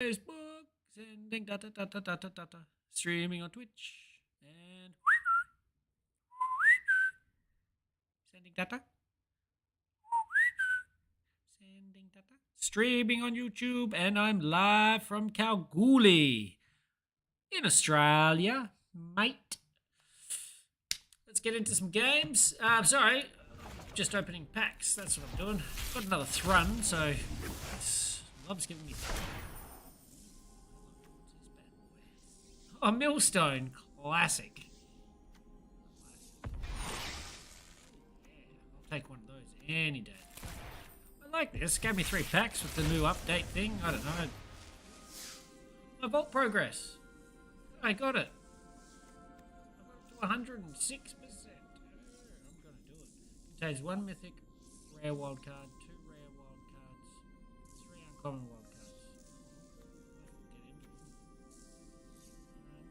Facebook, sending data, data, data, data, streaming on Twitch, and sending data, sending data, streaming on YouTube, and I'm live from Kalgoorlie in Australia, mate. Let's get into some games. Sorry, just opening packs. That's what I'm doing. Got another Thrun, so love's giving me. Oh, Millstone, classic. I'll take one of those any day. I like this. Gave me 3 packs with the new update thing. I don't know. My vault progress. I got it. I got it to 106%. I'm gonna do it. Contains 1 mythic rare wild card, 2 rare wild cards, 3 uncommon wild cards.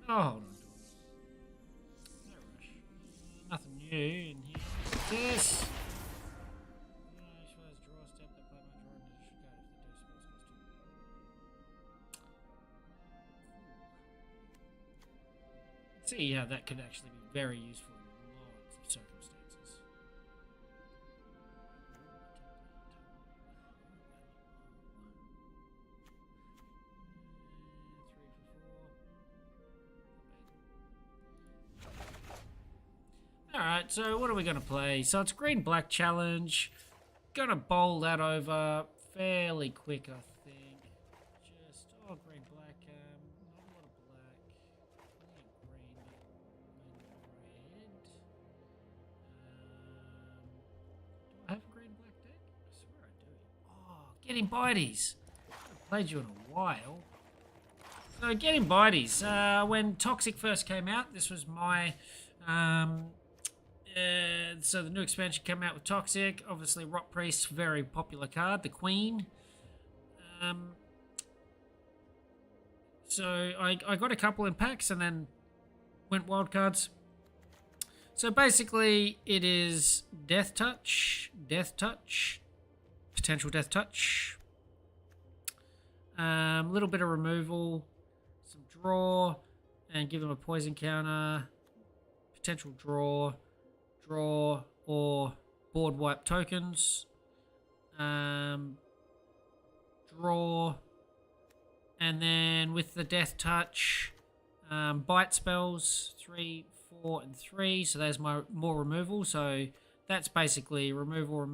Oh, hold on. No rush. Nothing new in here. What's this? See how that could actually be very useful in lots of circumstances. Alright, so what are we going to play? So it's green-black challenge. Going to bowl that over fairly quick, I think. Just, green-black, not a lot of black. Green and red. Do I have a green-black deck? I swear I do. Oh, getting Biteies. I haven't played you in a while. So getting Biteies. When Toxic first came out, this was my... so the new expansion came out with Toxic. Obviously, Rot Priest, very popular card. The Queen. So I got a couple in packs and then went wild cards. So basically, it is Death Touch, potential Death Touch, little bit of removal, some draw, and give them a poison counter, potential draw, or board wipe tokens, draw, and then with the Death Touch, bite spells 3, 4, and 3. So there's my more removal. So that's basically removal,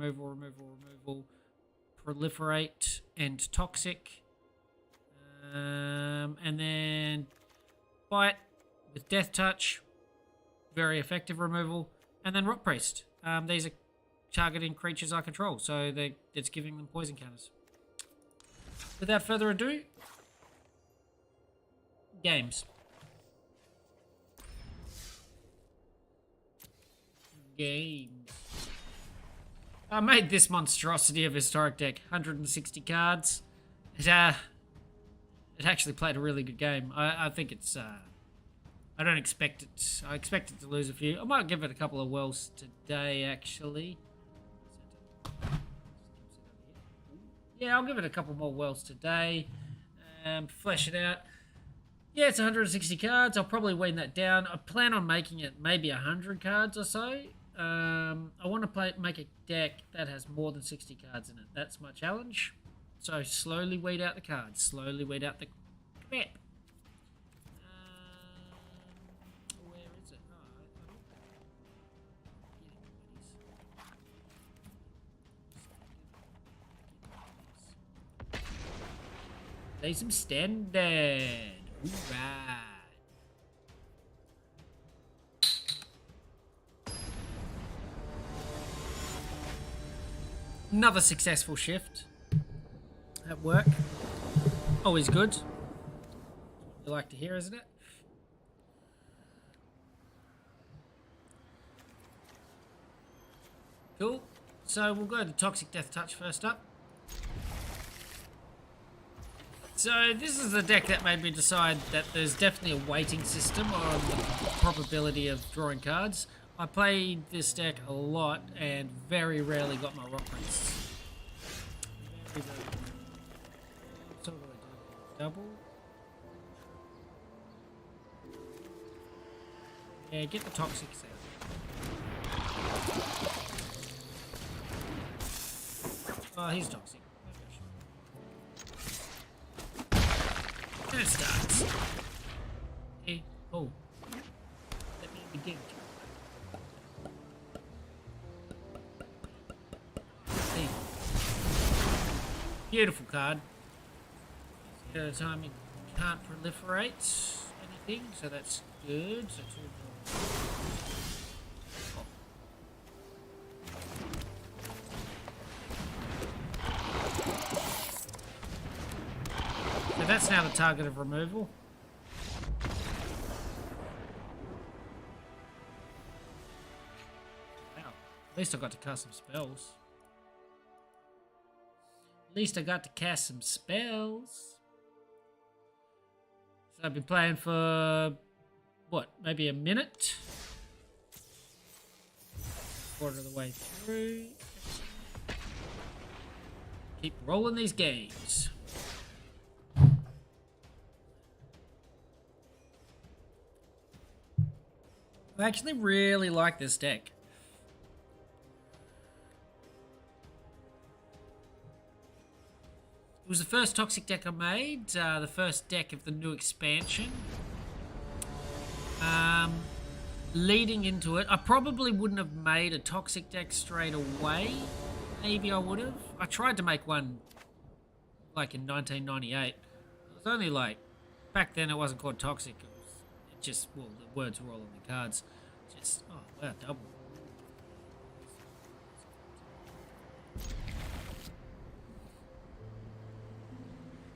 proliferate, and toxic. And then bite with Death Touch, very effective removal. And then Rot Priest. These are targeting creatures I control, so it's giving them poison counters. Without further ado, games. I made this monstrosity of historic deck, 160 cards. It actually played a really good game. I think it's... I don't expect it. I expect it to lose a few. I might give it a couple of wells today, actually. Yeah, I'll give it a couple more wells today. Flesh it out. Yeah, it's 160 cards. I'll probably wean that down. I plan on making it maybe 100 cards or so. I want to make a deck that has more than 60 cards in it. That's my challenge. So slowly weed out the cards. Slowly weed out the crap. Play some standard. Alright. Another successful shift at work. Always good. You like to hear, isn't it? Cool. So we'll go to Toxic Death Touch first up. So this is the deck that made me decide that there's definitely a weighting system on the probability of drawing cards. I played this deck a lot and very rarely got my Rot Priests. Very, very rarely. So what do I do? double. Yeah, get the toxics out. Oh, he's toxic. And it starts. Hey, oh. Let me begin. Hey. Beautiful card. At a time you can't proliferate anything, so that's good. So so that's now the target of removal. Wow. At least I got to cast some spells. At least I got to cast some spells. So I've been playing for, what, maybe a minute? Quarter of the way through. Keep rolling these games. I actually really like this deck. It was the first Toxic deck I made, the first deck of the new expansion. Leading into it, I probably wouldn't have made a Toxic deck straight away. Maybe I would have. I tried to make one like in 1998. It was only like, back then it wasn't called Toxic. It just, well, the words were all on the cards. Just, oh wow, double.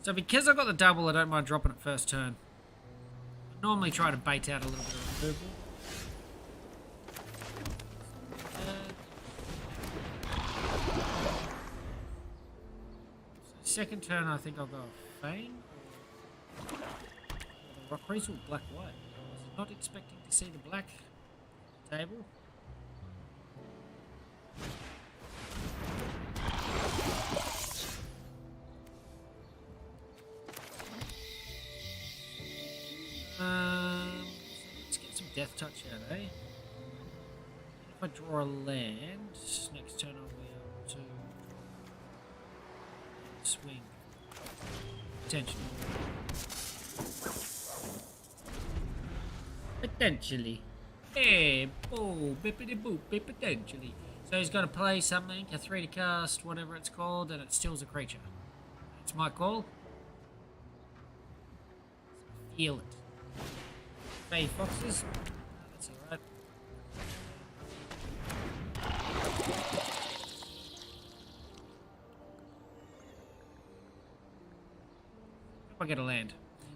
So because I got the double, I don't mind dropping it first turn. I normally try to bait out a little bit of removal. So second turn, I think I'll go Fane. Rock Priest or Black White. I was not expecting to see the black table. Let's get some Death Touch out, eh? If I draw a land, next turn I'll be able to swing. Potentially. Potentially. Hey, oh, bippity boop, potentially. So he's got to play something, a 3 to cast, whatever it's called, and it steals a creature. It's my call. Feel it. Bay Foxes. That's alright. If I get a land.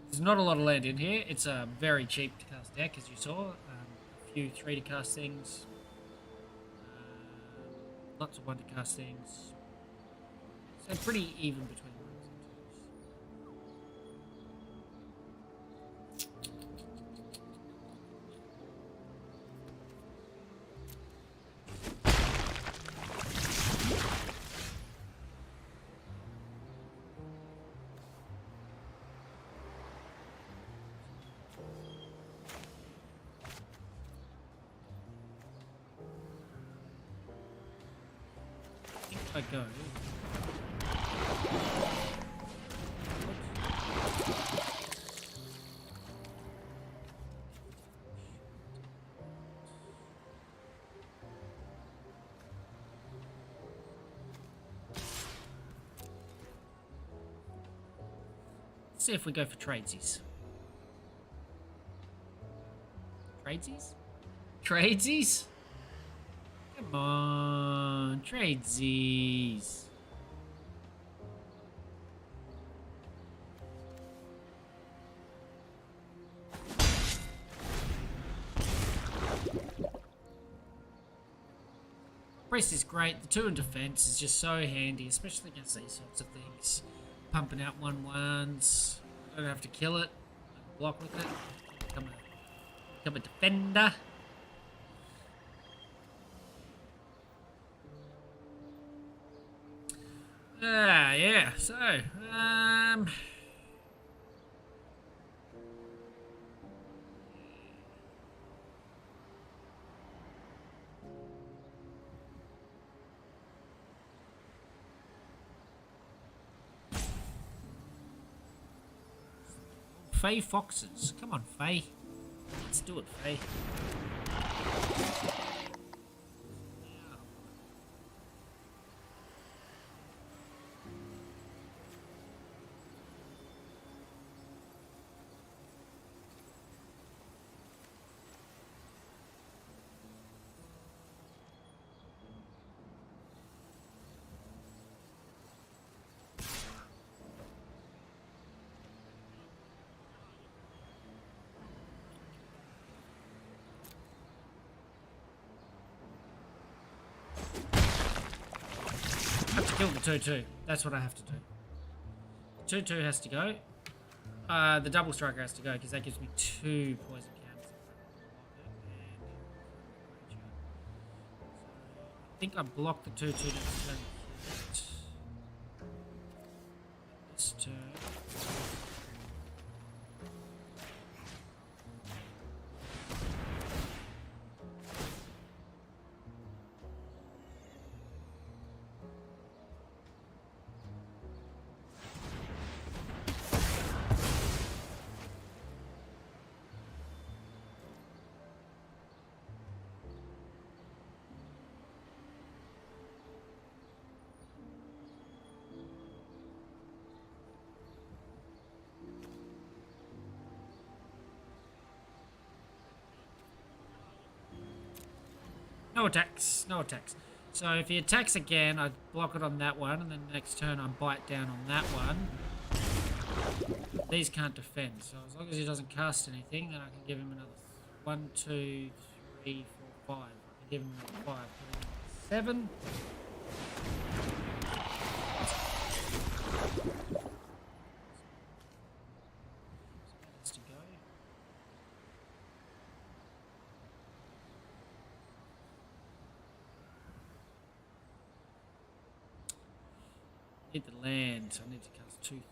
There's not a lot of land in here. It's a very cheap to cast deck, as you saw. A few 3 to cast things. Lots of 1 to cast things. So pretty even between ones and I go. Let's see if we go for tradesies. Tradesies? Tradesies? Come on, tradesies. Priest is great. The 2 in defense is just so handy, especially against these sorts of things. Pumping out 1/1s. I don't have to kill it. I can block with it. Become a defender. Yeah, so, Fey Foxes. Come on, Fey. Let's do it, Fey. Kill the 2-2. That's what I have to do. 2-2 has to go. The double striker has to go because that gives me 2 poison counters. I think I blocked the 2-2 next turn. This turn. No attacks, no attacks. So if he attacks again, I block it on that one, and then next turn I bite down on that one. These can't defend, so as long as he doesn't cast anything, then I can give him another 1, 2, 3, 4, 5. I can give him another 5. 7. To go. I need the land, so I need to cast 2 things.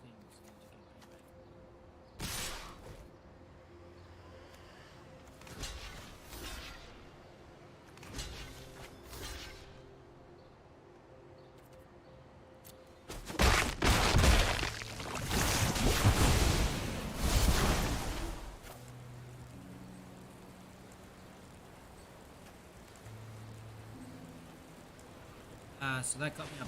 So that got me up.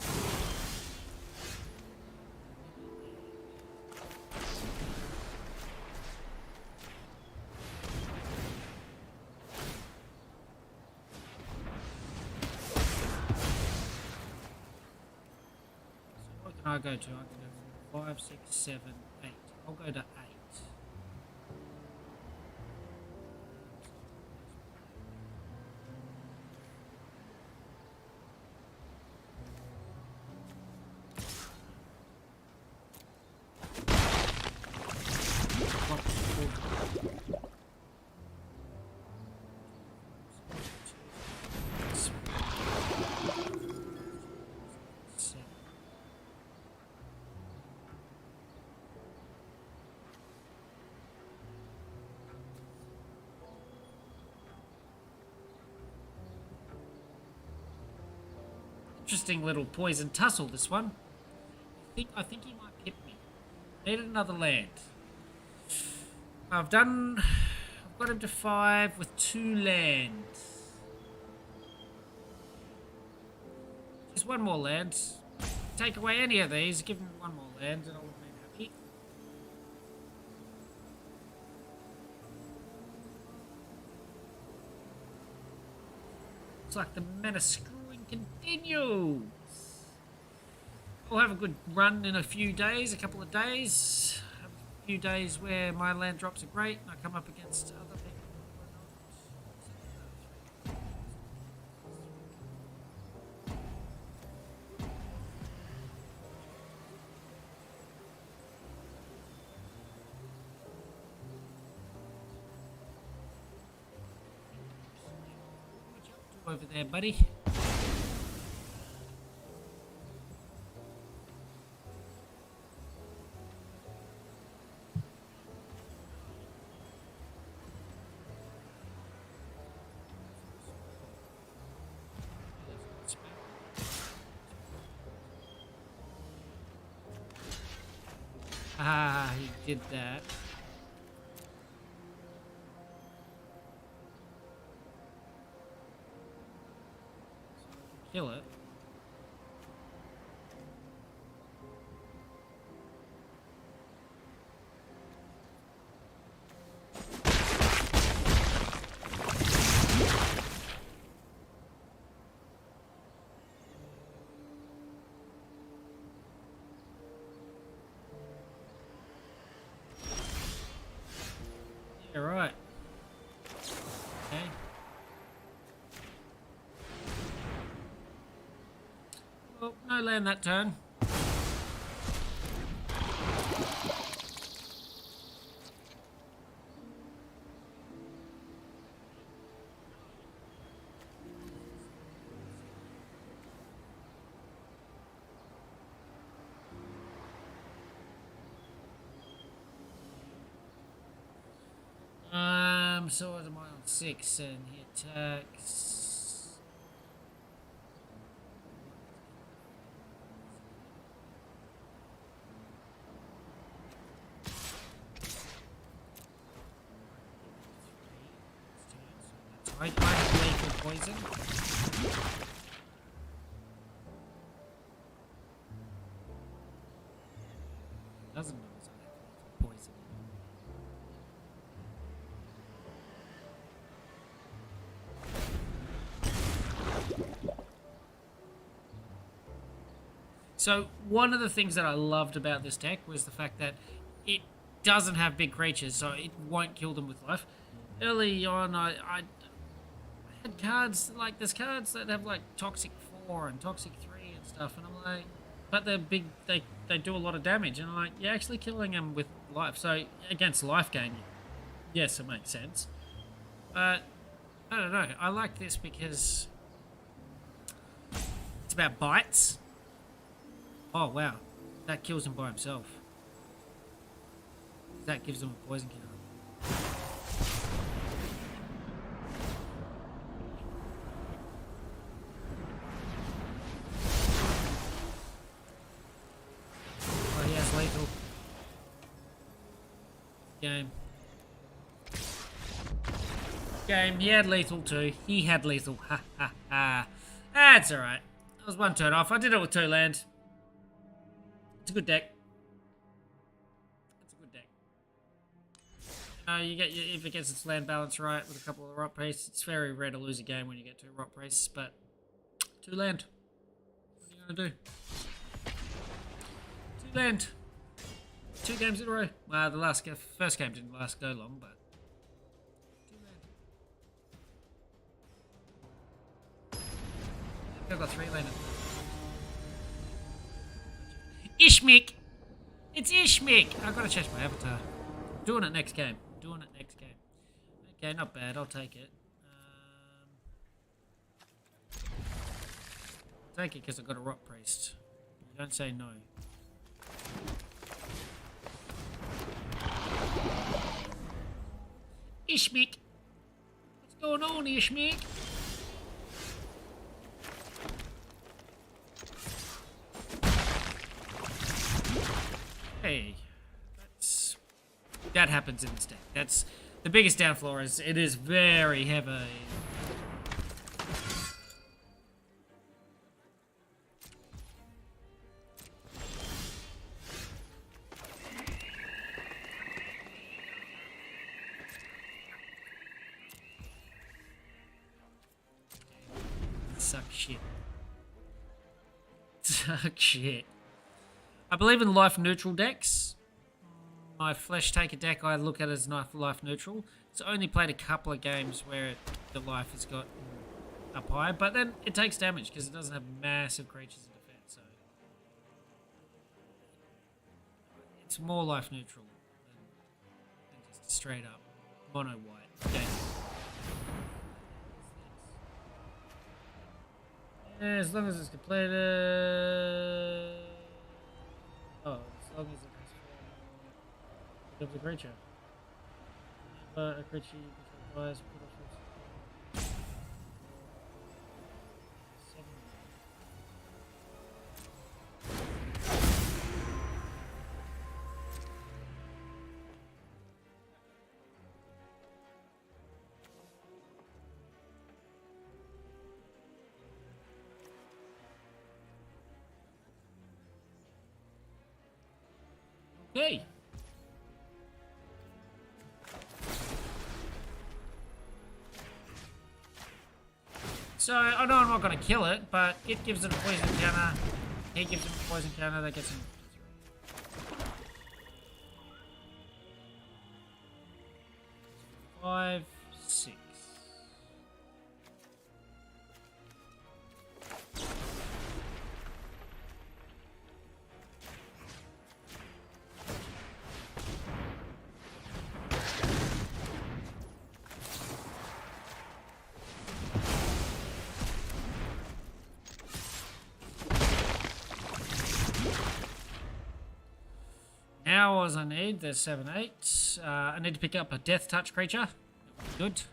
What can I go to? I can go 5, 6, 7, 8. I'll go to 8. Interesting little poison tussle, this one. I think he might hit me. Need another land. I've got him to 5 with 2 lands. Just 1 more land. Take away any of these, give him 1 more land, and I would be happy. It's like the mana screwing continues. We'll have a good run in a few days, a couple of days. Have a few days where my land drops are great and I come up against other people. What you up to over there, buddy? Ah, he did that. kill it. Yeah, right. Okay. Well, no land that turn. So what am I on 6 and he attacks. I have lethal poison. Doesn't know it's lethal poison. So one of the things that I loved about this deck was the fact that it doesn't have big creatures, so it won't kill them with life. Early on, I had cards like there's cards that have like Toxic 4 and Toxic 3 and stuff, and I'm like, but they're big. They do a lot of damage, and I'm like, you're actually killing them with life. So against life gain, yes, it makes sense. But I don't know. I like this because it's about bites. Oh, wow. That kills him by himself. That gives him a poison killer. Oh, he has lethal. Game. Game. He had lethal too. He had lethal. Ha ha ha. That's alright. That was one turn off. I did it with 2 land. It's a good deck. It's a good deck. You get if it gets its land balance right with a couple of rot priests, it's very rare to lose a game when you get 2 rot priests, but 2 land. What are you gonna do? 2 land. 2 games in a row. Well, the first game didn't last go long, but 2 land. I've got 3 land. Ishmik! It's Ishmik! I've got to change my avatar. Doing it next game. Doing it next game. Okay, not bad. I'll take it. I'll take it because I've got a Rot Priest. You don't say no. Ishmik! What's going on, Ishmik? Hey, that happens in this deck. That's the biggest downfall. Is it is very heavy. Suck shit. Suck shit. I believe in life neutral decks. My Flesh Taker deck I look at as life neutral. It's only played a couple of games where the life has got up high, but then it takes damage because it doesn't have massive creatures in defense. So it's more life neutral than just straight up mono white. Okay. Yeah, as long as it's completed. Oh, as long as it has becomes a creature. A creature you control dies, put off its 7. Okay. So, I know I'm not going to kill it, but it gives it a poison counter. He gives him a poison counter, that gets him 5, 6. Now, as I need, there's 7, 8. I need to pick up a Death Touch creature. Good.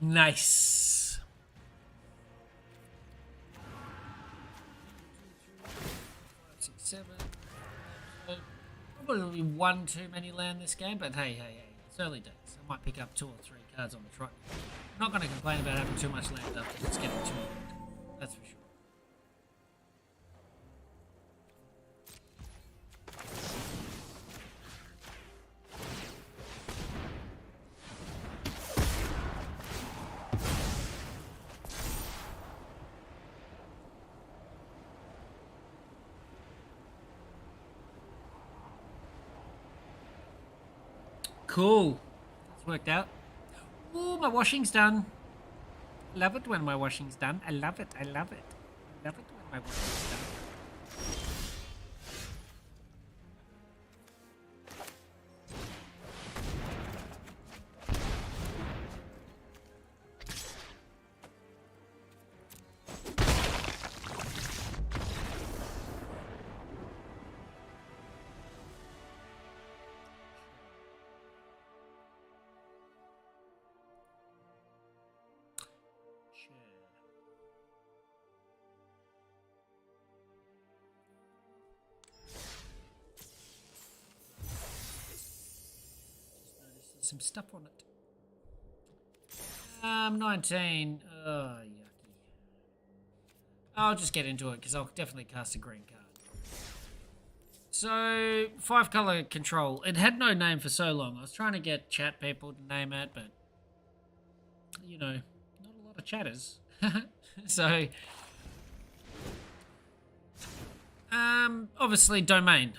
Nice. Six, 7. Probably one too many land this game, but hey, it's early days. I might pick up 2 or 3 cards on the trot. I'm not going to complain about having too much land after it's getting too old. That's for sure. Cool. It's worked out. Oh, my washing's done. Love it when my washing's done. I love it. I love it. I love it when my washing's done. Some stuff on it. 19. Oh, yucky. I'll just get into it because I'll definitely cast a green card. So, 5 color control. It had no name for so long. I was trying to get chat people to name it, but you know, not a lot of chatters. So, obviously domain.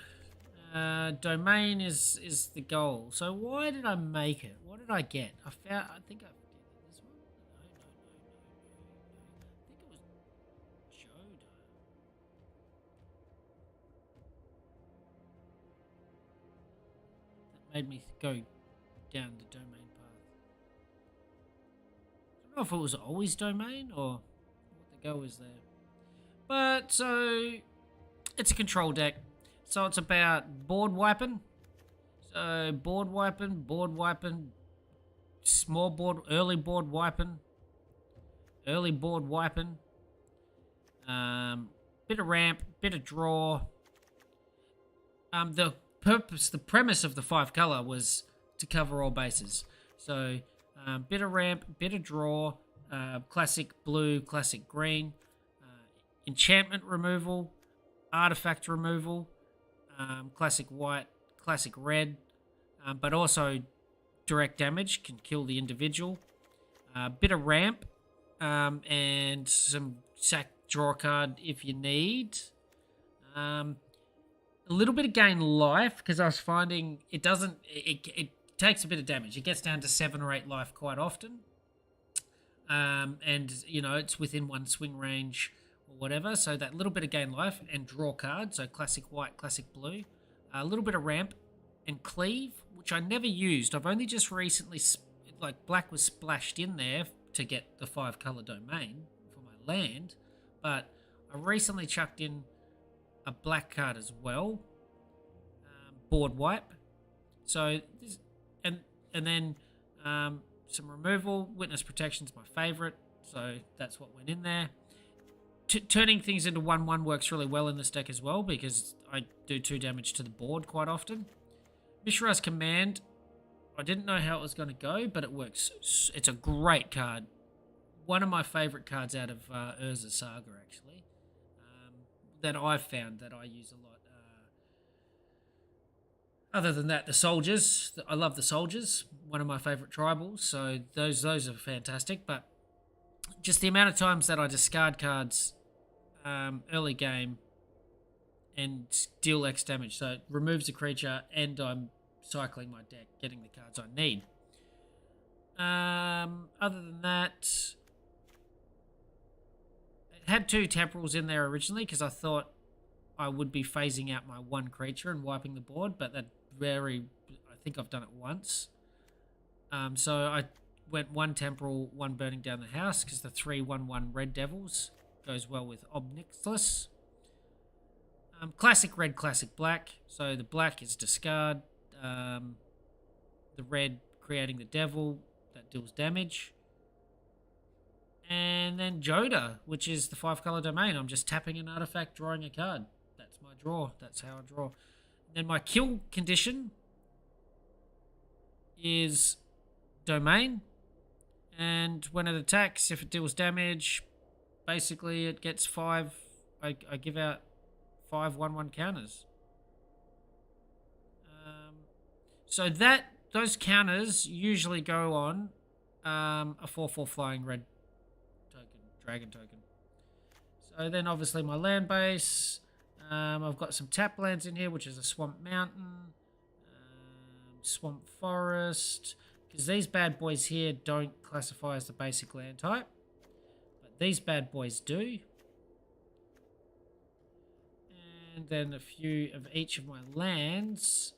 Domain is the goal. So why did I make it? What did I get? I think I did this one. No. I think it was Jodo. That made me go down the domain path. I don't know if it was always domain or what the goal is there. But so it's a control deck. So it's about board wiping. So board wiping, small board, early board wiping, bit of ramp, bit of draw. The premise of the 5 color was to cover all bases. So bit of ramp, bit of draw, classic blue, classic green, enchantment removal, artifact removal. Classic white, classic red, but also direct damage, can kill the individual. Bit of ramp, and some sack draw card if you need. A little bit of gain life, because I was finding it doesn't, it takes a bit of damage. It gets down to 7 or 8 life quite often. And, you know, it's within 1 swing range or whatever, so that little bit of gain life and draw card, so classic white, classic blue, a little bit of ramp and cleave, which I never used. I've only just recently, like black was splashed in there to get the 5 color domain for my land, but I recently chucked in a black card as well, board wipe. So this, and then some removal. Witness protection's my favourite, so that's what went in there. Turning things into 1/1 works really well in this deck as well because I do 2 damage to the board quite often. Mishra's Command, I didn't know how it was going to go, but it works. It's a great card. One of my favourite cards out of Urza Saga, actually, that I've found that I use a lot. Other than that, the soldiers. I love the soldiers. One of my favourite tribals. So those are fantastic. But just the amount of times that I discard cards early game and deal X damage. So it removes a creature and I'm cycling my deck, getting the cards I need. Other than that, it had 2 temporals in there originally because I thought I would be phasing out my 1 creature and wiping the board, but I think I've done it once. So I went 1 temporal, 1 burning down the house because the 3/1/1 red devils goes well with Ob Nixilis. Classic red, classic black. So the black is discard. The red creating the devil that deals damage. And then Joda, which is the 5-color domain. I'm just tapping an artifact, drawing a card. That's my draw. That's how I draw. And then my kill condition is domain. And when it attacks, if it deals damage, basically it gets 5. I give out 5 1/1 counters. So those counters usually go on a 4/4 flying red token, dragon token. So then obviously my land base. I've got some tap lands in here, which is a Swamp Mountain, Swamp Forest, because these bad boys here don't classify as the basic land type, but these bad boys do. And then a few of each of my lands,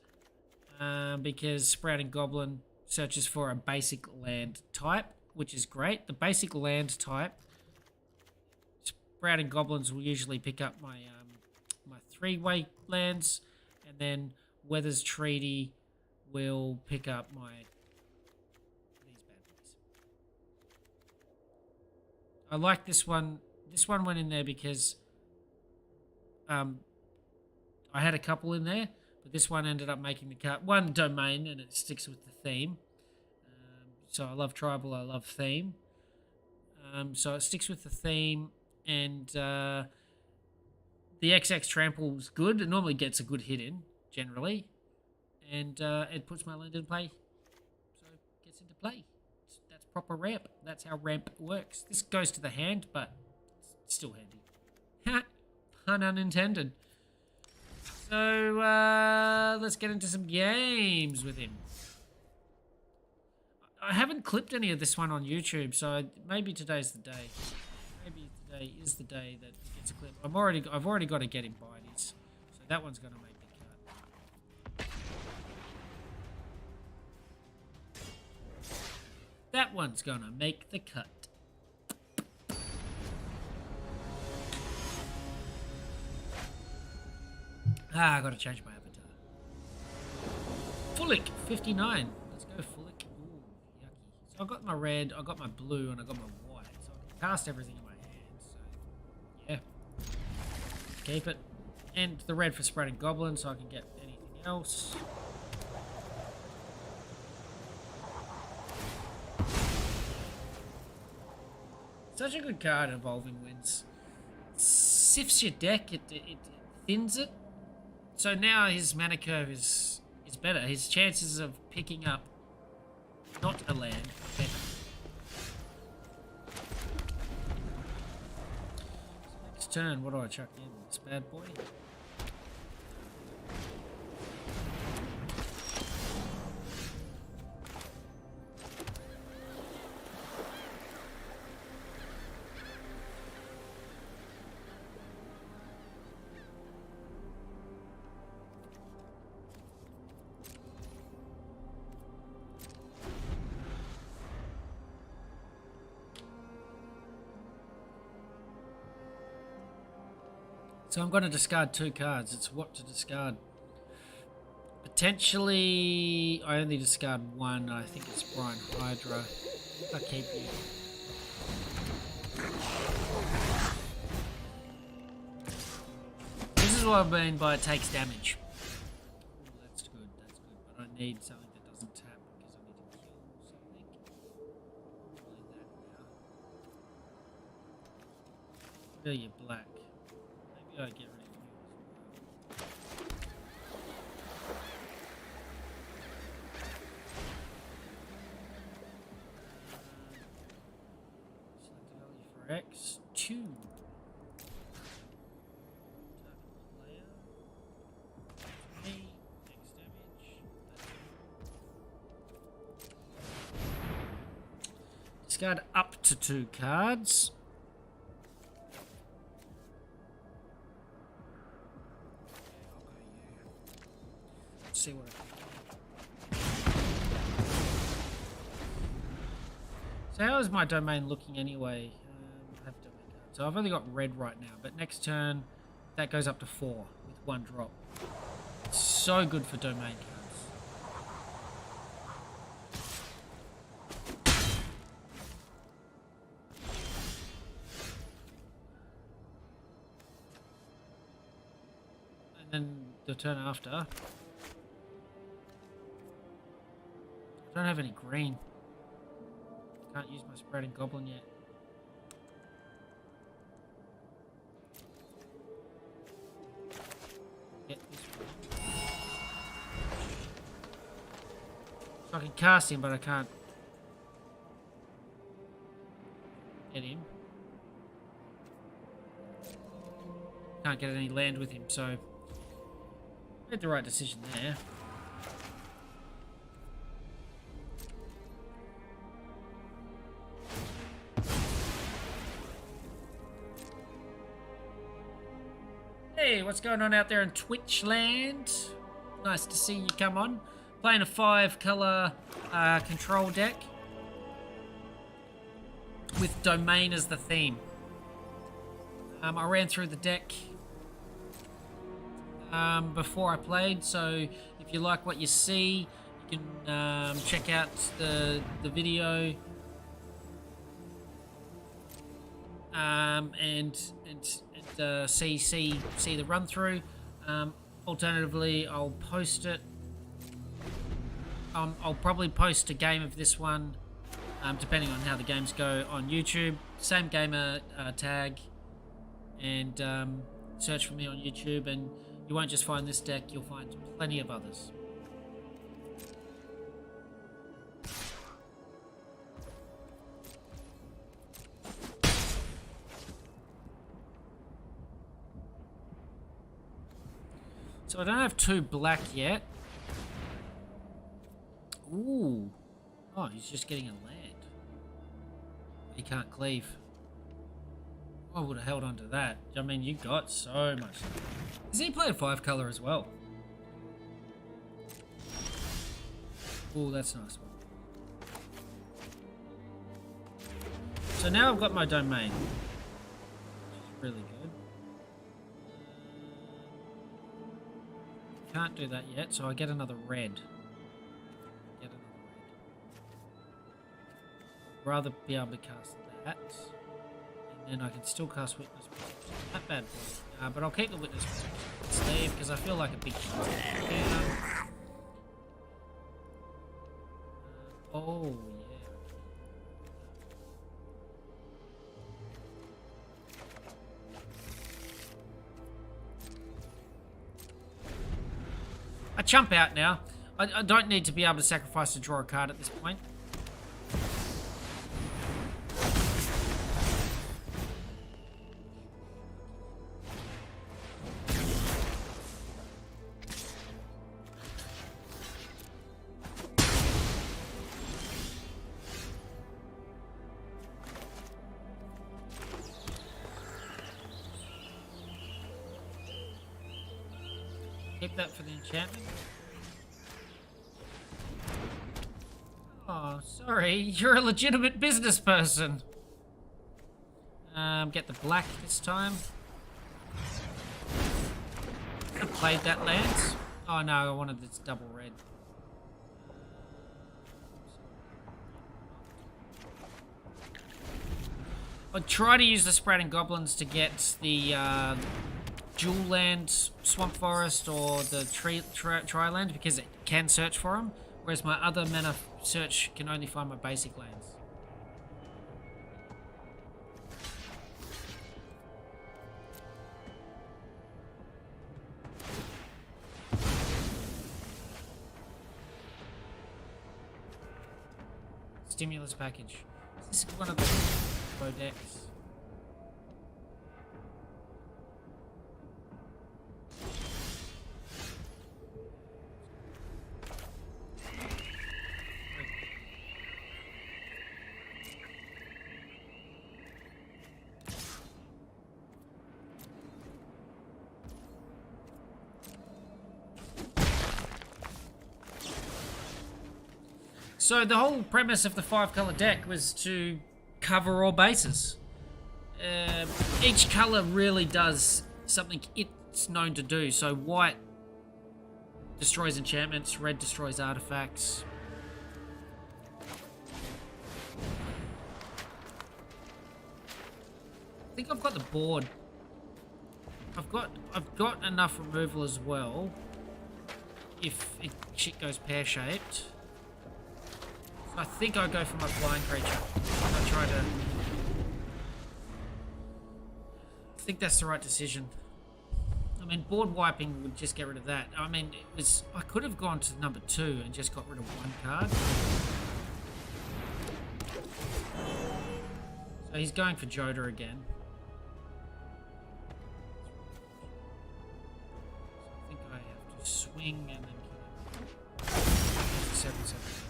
because Sprouting Goblin searches for a basic land type, which is great. The basic land type, Sprouting Goblins will usually pick up my 3-way lands, and then Weather's Treaty will pick up these bad boys. I like this one. This one went in there because I had a couple in there, but this one ended up making the cut. 1 domain, and it sticks with the theme. So I love tribal, I love theme. So it sticks with the theme, and the XX trample's good. It normally gets a good hit in, generally. And it puts my land in play. So it gets into play. That's proper ramp. That's how ramp works. This goes to the hand, but it's still handy. Pun unintended. So let's get into some games with him. I haven't clipped any of this one on YouTube, so maybe today's the day. Maybe today is the day that it gets a clip. I've already got to get him bodies, so that one's going to make the cut. That one's going to make the cut. I got to change my avatar. Fulik 59. Let's go Fulik. Ooh, yucky. So I got my red, I got my blue, and I got my white. So I can cast everything in my hand. So yeah, keep it. And the red for Sprouting Goblin, so I can get anything else. Such a good card, Evolving Winds. Sifts your deck, it thins it. So now his mana curve is better. His chances of picking up not a land are better. So next turn, what do I chuck in? This bad boy? So I'm going to discard 2 cards. It's what to discard. Potentially, I only discard 1. I think it's Brian Hydra. I'll keep you. This is what I mean by it takes damage. Ooh, that's good, that's good. But I need something that doesn't tap because I need to kill something. Play that now. What are you, black? Maybe I get rid of you as well. Select a value for X. 2. Discard up to 2 cards. I'll go you. Let's see what I can do. So how is my domain looking anyway? I have domain cards. So I've only got red right now, but next turn that goes up to 4 with 1 drop. It's so good for domain cards. And the turn after, I don't have any green. Can't use my spreading goblin yet. Get this one. So I can cast him, but I can't get him. Can't get any land with him, so made the right decision there. Hey, what's going on out there in Twitch land? Nice to see you come on. Playing a 5-color control deck with domain as the theme. I ran through the deck before I played, so if you like what you see, you can check out the video and see the run through. Alternatively, I'll post it. I'll probably post a game of this one, depending on how the games go, on YouTube. Same gamer tag, and search for me on YouTube, and you won't just find this deck, you'll find plenty of others. So I don't have 2 black yet. Ooh. Oh, he's just getting a land. He can't cleave. I would have held on to that. I mean, you got so much. Has he played 5-color as well? Ooh, that's a nice one. So now I've got my domain, which is really good. Can't do that yet, so I get another red. Rather be able to cast that, and then I can still cast Witness Protection. Not bad boy, but I'll keep the Witness Protection sleeve because I feel like a big oh yeah. I chump out now. I don't need to be able to sacrifice to draw a card at this point. Keep that for the enchantment. Oh, sorry. You're a legitimate business person. Get the black this time. played that lands. Oh no, I wanted this double red. I'd try to use the Sprouting Goblins to get the dual land Swamp Forest or the Tri-land because it can search for them, whereas my other mana search can only find my basic lands. Stimulus package. Is this one of the low decks? So the whole premise of the 5-color deck was to cover all bases. Each color really does something it's known to do. So white destroys enchantments, red destroys artifacts. I think I've got the board. I've got enough removal as well. If shit goes pear-shaped. I think I'll go for my flying creature. I'll try to... I think that's the right decision. I mean, board wiping would just get rid of that. I mean, it was... I could have gone to number 2 and just got rid of one card. So he's going for Joda again. So I think I have to swing and then kill him. 7/7.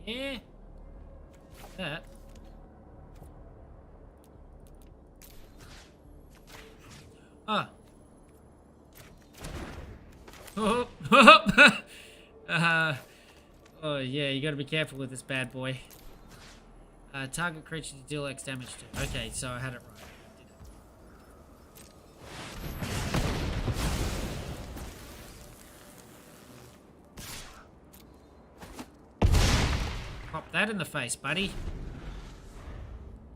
Yeah. That. Ah. Oh. Oh yeah, you gotta be careful with this bad boy. Target creature to deal X damage to. Okay, so I had it right. Pop that in the face, buddy.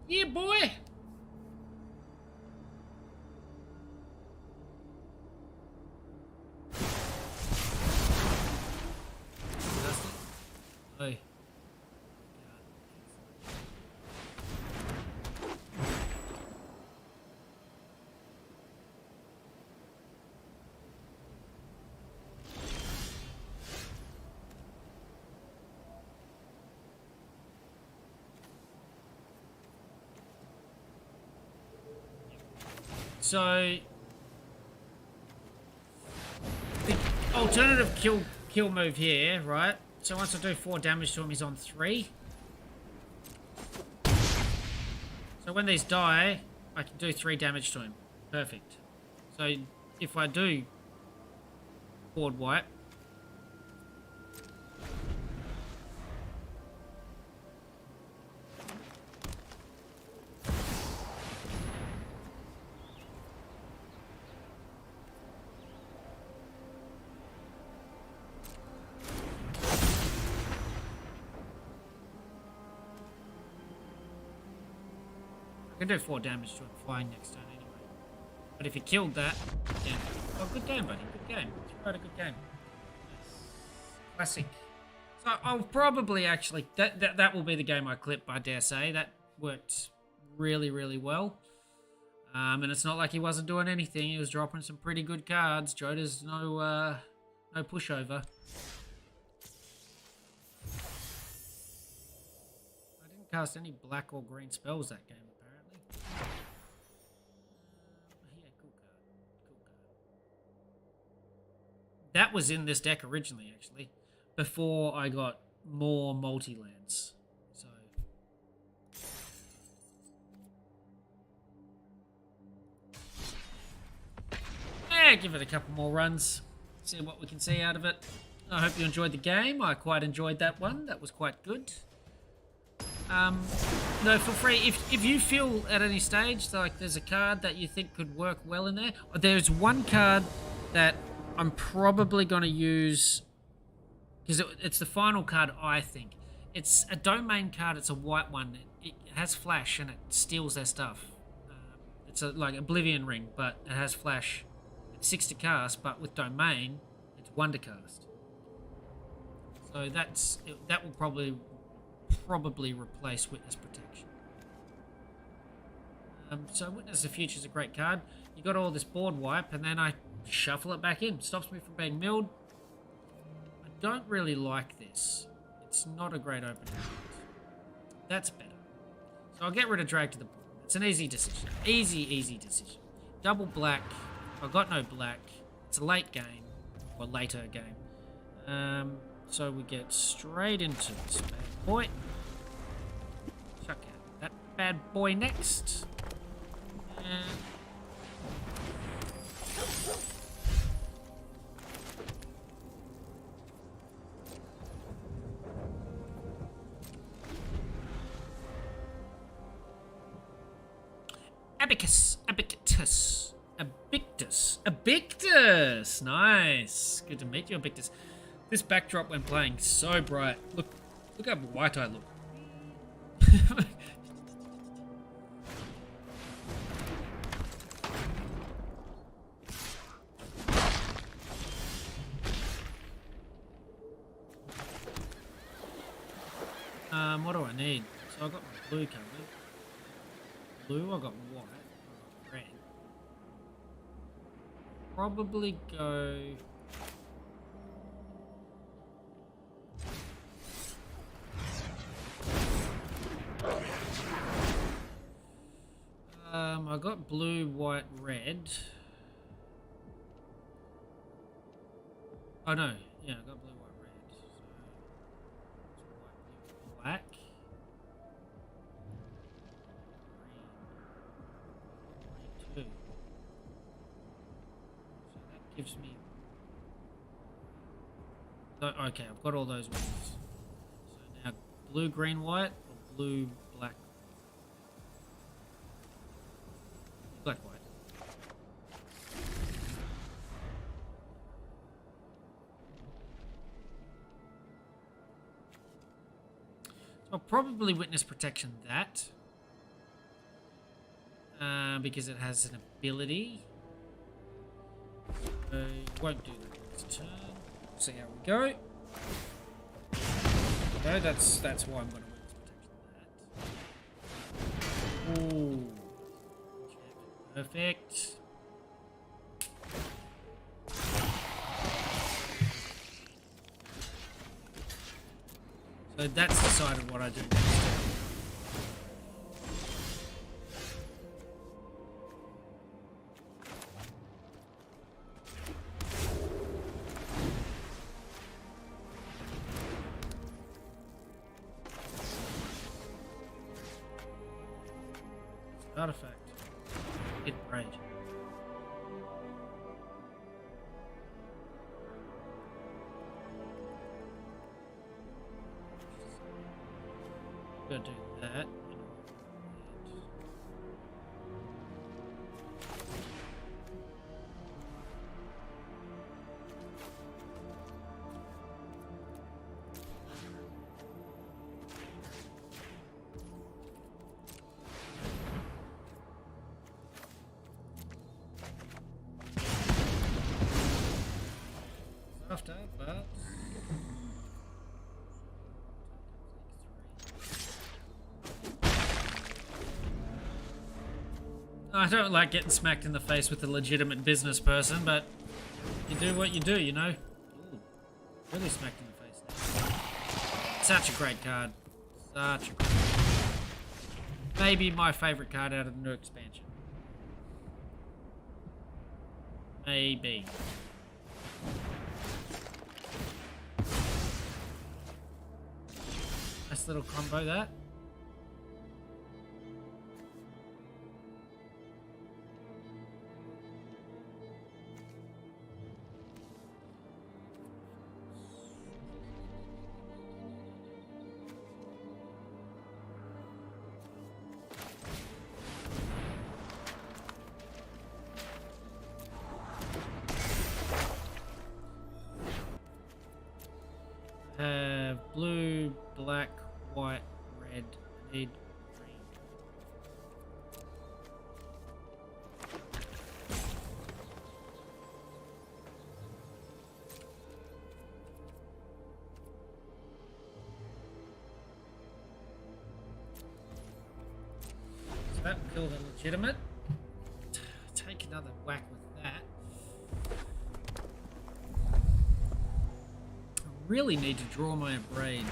Yeah, boy. Hey. So the alternative kill move here, right? So once I do 4 damage to him, he's on 3. So when these die, I can do 3 damage to him. Perfect. So if I do board wipe, I can do 4 damage to him flying next turn anyway. But if he killed that, yeah. Oh, good game, buddy. Good game. It's quite a good game. Classic. So I'll probably actually... That will be the game I clip, I dare say. That worked really, really well. And it's not like he wasn't doing anything. He was dropping some pretty good cards. Joda's no pushover. I didn't cast any black or green spells that game. Yeah, cool card. Cool card. That was in this deck originally, actually, before I got more multi-lands. So yeah, give it a couple more runs. See what we can see out of it. I hope you enjoyed the game. I quite enjoyed that one. That was quite good. No, feel free. If you feel at any stage like there's a card that you think could work well in there, there's one card that I'm probably going to use because it's the final card, I think. It's a domain card. It's a white one. It has flash and it steals their stuff. It's like Oblivion Ring, but it has flash. It's 6 to cast, but with domain, it's 1 to cast. So that will probably replace Witness Protection. So Witness the Future is a great card. You got all this board wipe, and then I shuffle it back in. Stops me from being milled. I don't really like this. It's not a great opening. That's better. So I'll get rid of Drag to the bottom. It's an easy decision. Easy decision. Double black. I've got no black. It's a late game. Or later game. So we get straight into this bad boy. Chuck out that bad boy next. Abictus! Nice! Good to meet you, Abictus. This backdrop when playing so bright. Look how white I look. What do I need? So I got my blue covered. Blue, I got white. I got red. Probably go. I got blue, white, red. Oh no, yeah, I got blue, white, red. So white, blue, black. Green 2. So that gives me. Okay, I've got all those ones. So now blue, green, white, or blue, black. Black, white. So I'll probably Witness Protection that. Because it has an ability. Won't do that this turn. See how we go. No, that's why I'm going to Witness Protection that. Ooh. Perfect. So that's decided what I do next. Artifact. Hit braid. Gotta do that. After, but I don't like getting smacked in the face with a legitimate business person, but you do what you do, you know. Ooh, really smacked in the face there. Such a great card. Such a great card. Maybe my favourite card out of the new expansion. Maybe. Nice little combo that. need green. So that will kill the legitimate. Take another whack with that. I really need to draw my abrades.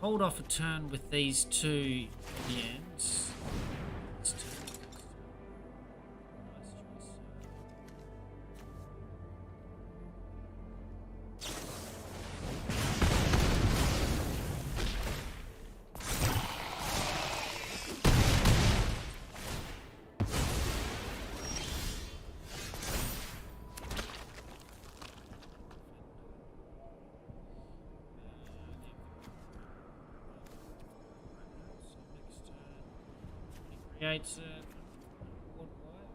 Hold off a turn with these two at the ends. Nice choice. Creates wood white.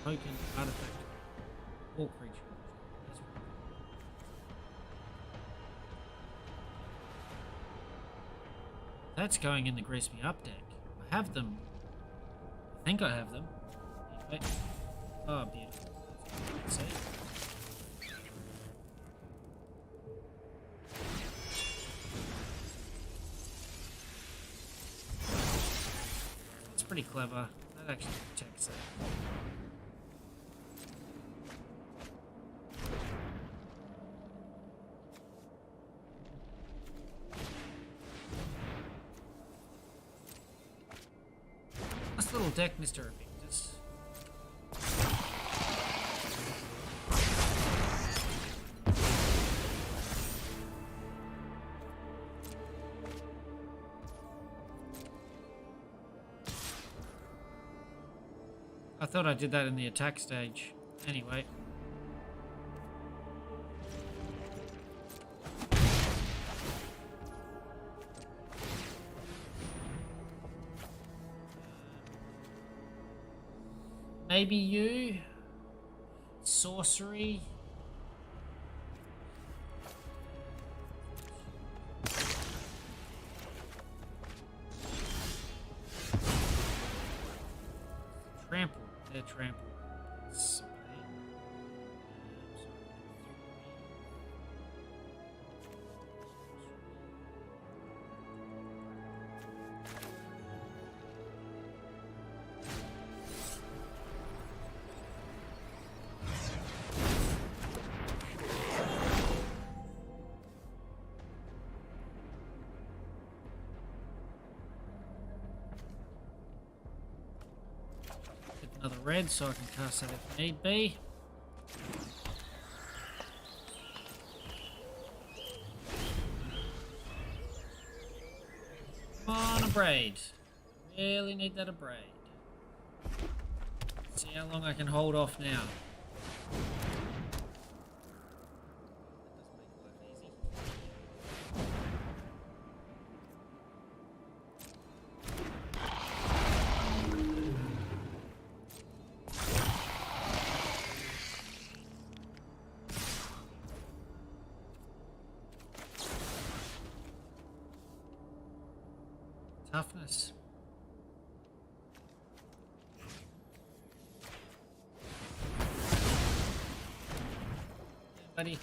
Token artifact. All creatures. That's pretty cool. That's going in the Grease Me Up deck. I have them. I think I have them. Anyway. Oh, beautiful. Let's see. That's pretty clever. That actually protects that. Little deck, Mr. Evictus. I thought I did that in the attack stage. Anyway. Maybe you. Sorcery. Trample. They're trample. So another red so I can cast that if need be. Come on, a braid. Really need that a braid. See how long I can hold off now. Toughness. Yeah, buddy.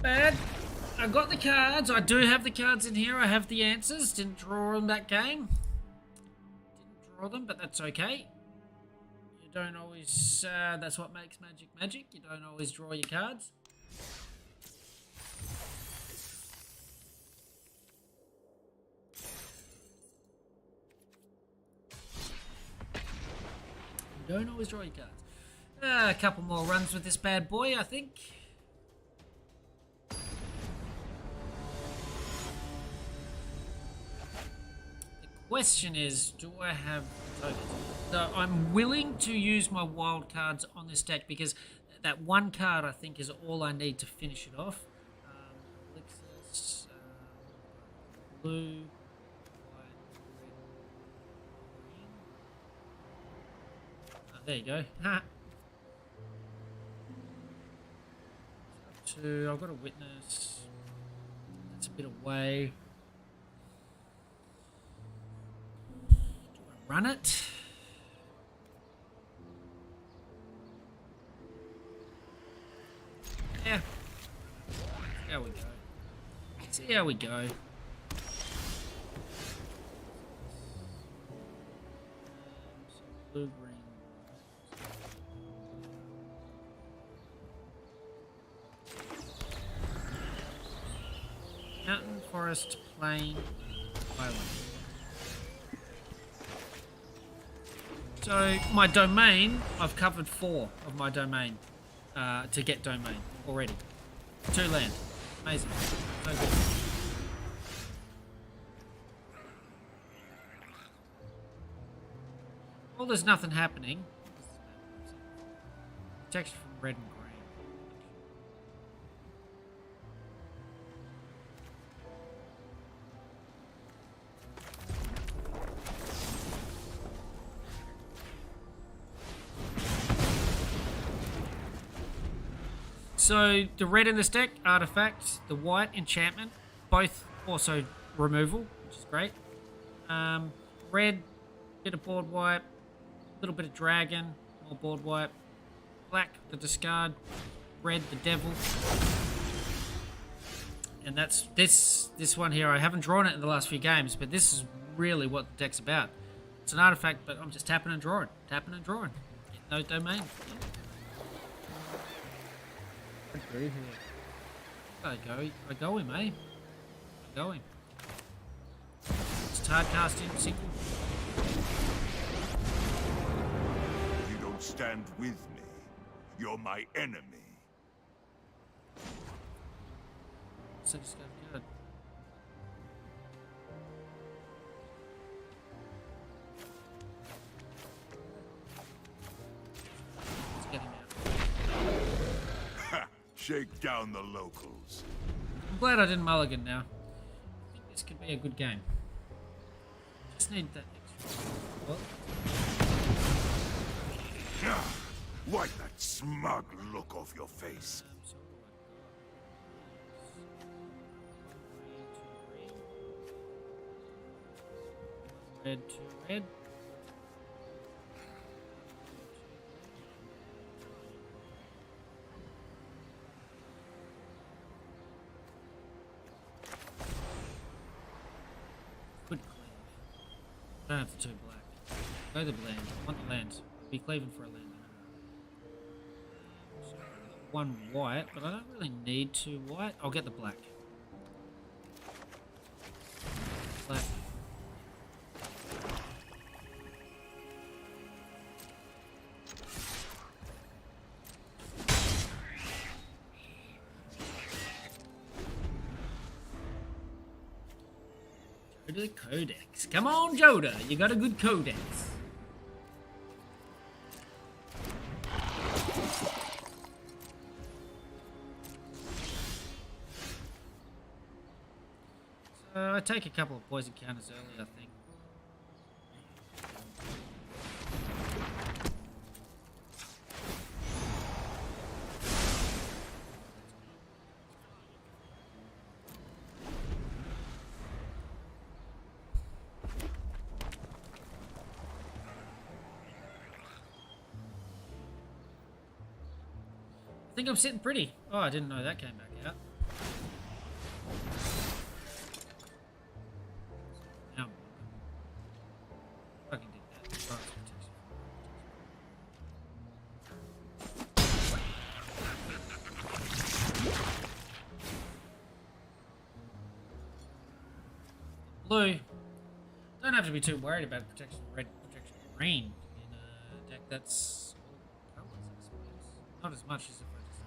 Bad. I got the cards. I do have the cards in here. I have the answers. Didn't draw them that game. Didn't draw them, but that's okay. You don't always... that's what makes Magic magic. You don't always draw your cards. Don't always draw your cards. A couple more runs with this bad boy, I think. The Question is, do I have tokens? So I'm willing to use my wild cards on this deck because that one card I think is all I need to finish it off. Elixir, blue, white, red, green. There you go. Ha. Two. I've got a witness. That's a bit away. Do I run it? Yeah. See how we go. See how we go. Blue, green. Mountain, forest, plain, island. So my domain, I've covered 4 of my domain to get domain already. 2 land. Amazing. So good. Well, there's nothing happening. Protection from red and green. So the red in this deck, artifacts, the white enchantment, both also removal, which is great. Red, bit of board wipe, little bit of dragon, more board wipe. Black, the discard. Red, the devil. And that's this one here. I haven't drawn it in the last few games, but this is really what the deck's about. It's an artifact, but I'm just tapping and drawing. Tapping and drawing. No domain. I go him, eh? I go him. It's hard casting, single. You don't stand with me. You're my enemy. So just go good. Let's get him out. Shake down the locals. I'm glad I didn't mulligan now. I think this could be a good game. Just need that extra. Well, Wipe that smug look off your face. so what I got? Red, 2 red. Good cleave. Don't have the 2 black. Go the land. I want the land. Be cleaving for a land. So 1 white, but I don't really need 2 white. I'll get the black. Black. Go to the codex. Come on, Joda. You got a good codex. So I take a couple of poison counters early, I think. I think I'm sitting pretty. Oh, I didn't know that came back out. Now, I can do that. Blue. Don't have to be too worried about protection red, protection green in a deck that's all colors, I suppose. Not as much as if I just.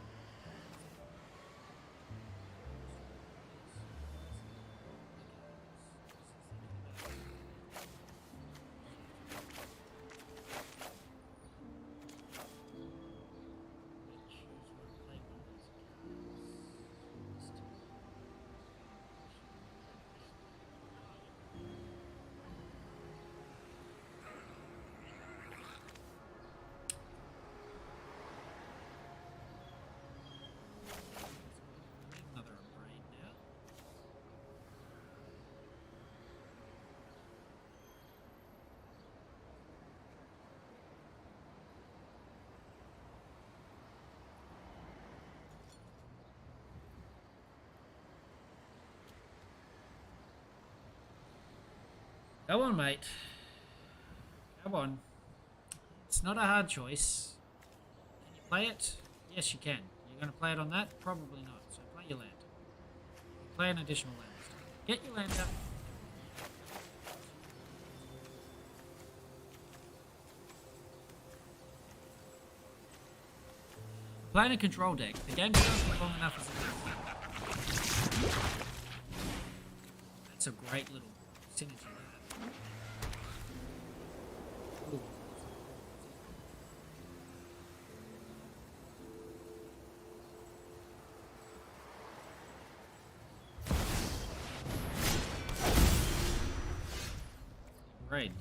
Go on, mate. Come on. It's not a hard choice. Can you play it? Yes, you can. You're going to play it on that? Probably not. So play your land. Play an additional land this time. Get your land up. Playing a control deck. The game's not long enough as it is. That's a great little synergy there. Ooh. Great.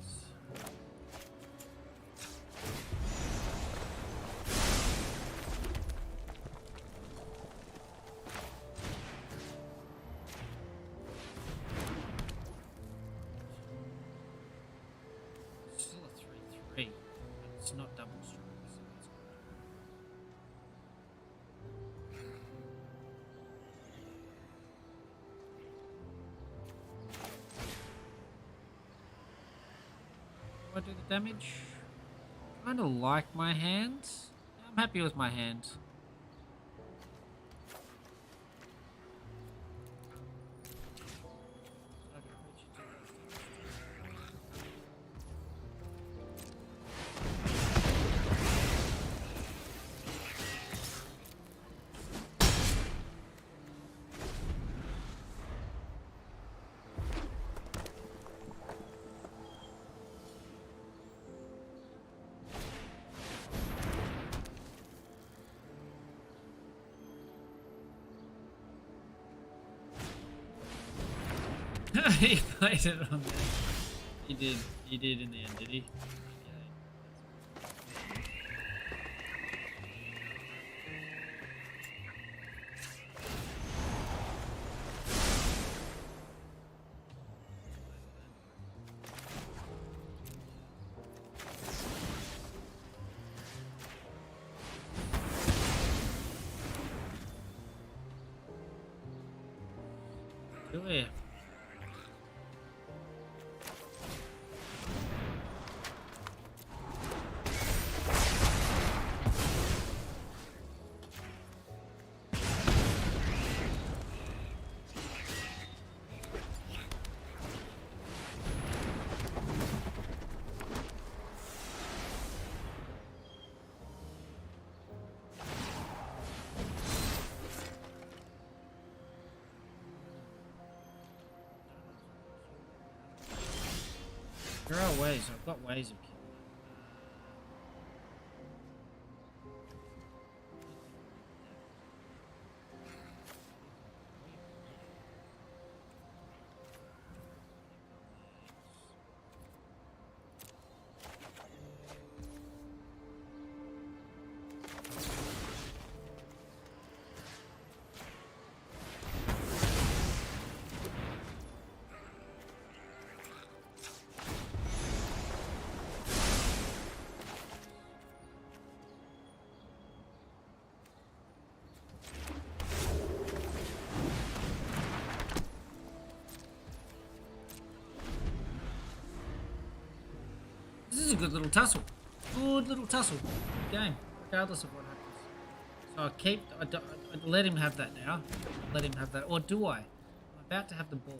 Still a 3/3. It's not double strike, so that's good. Do I do the damage? Kind of like my hands. I'm happy with my hands. He played it on there. He did. He did in the end, did he? Do it. There are ways. I've got ways of killing it. This is a good little tussle. Good little tussle. Good game, regardless of what happens. So I keep. I let him have that now. Let him have that, or do I? I'm about to have the board.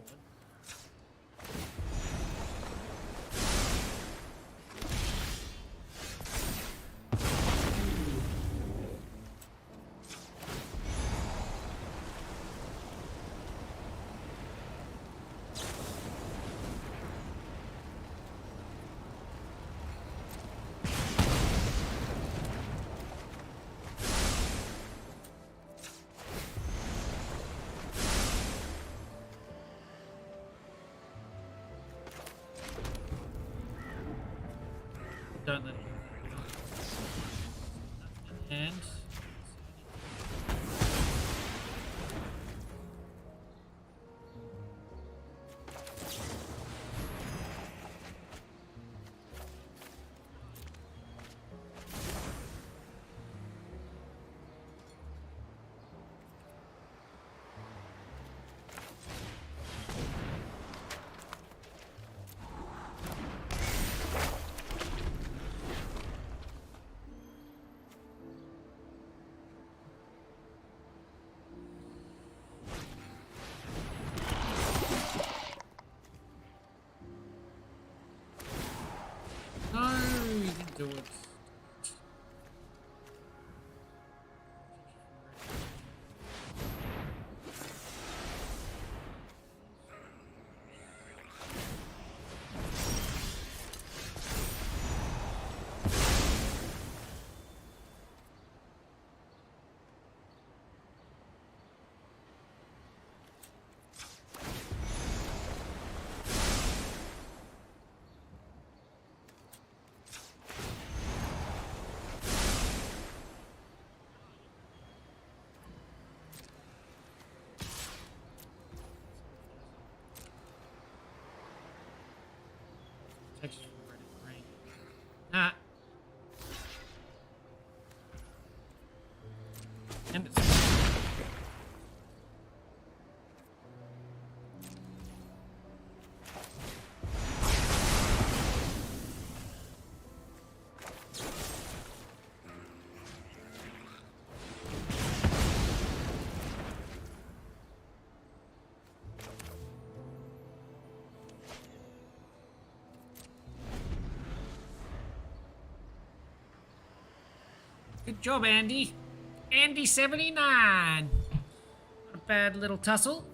Don't let him. And Good job, Andy. Andy79. Not a bad little tussle.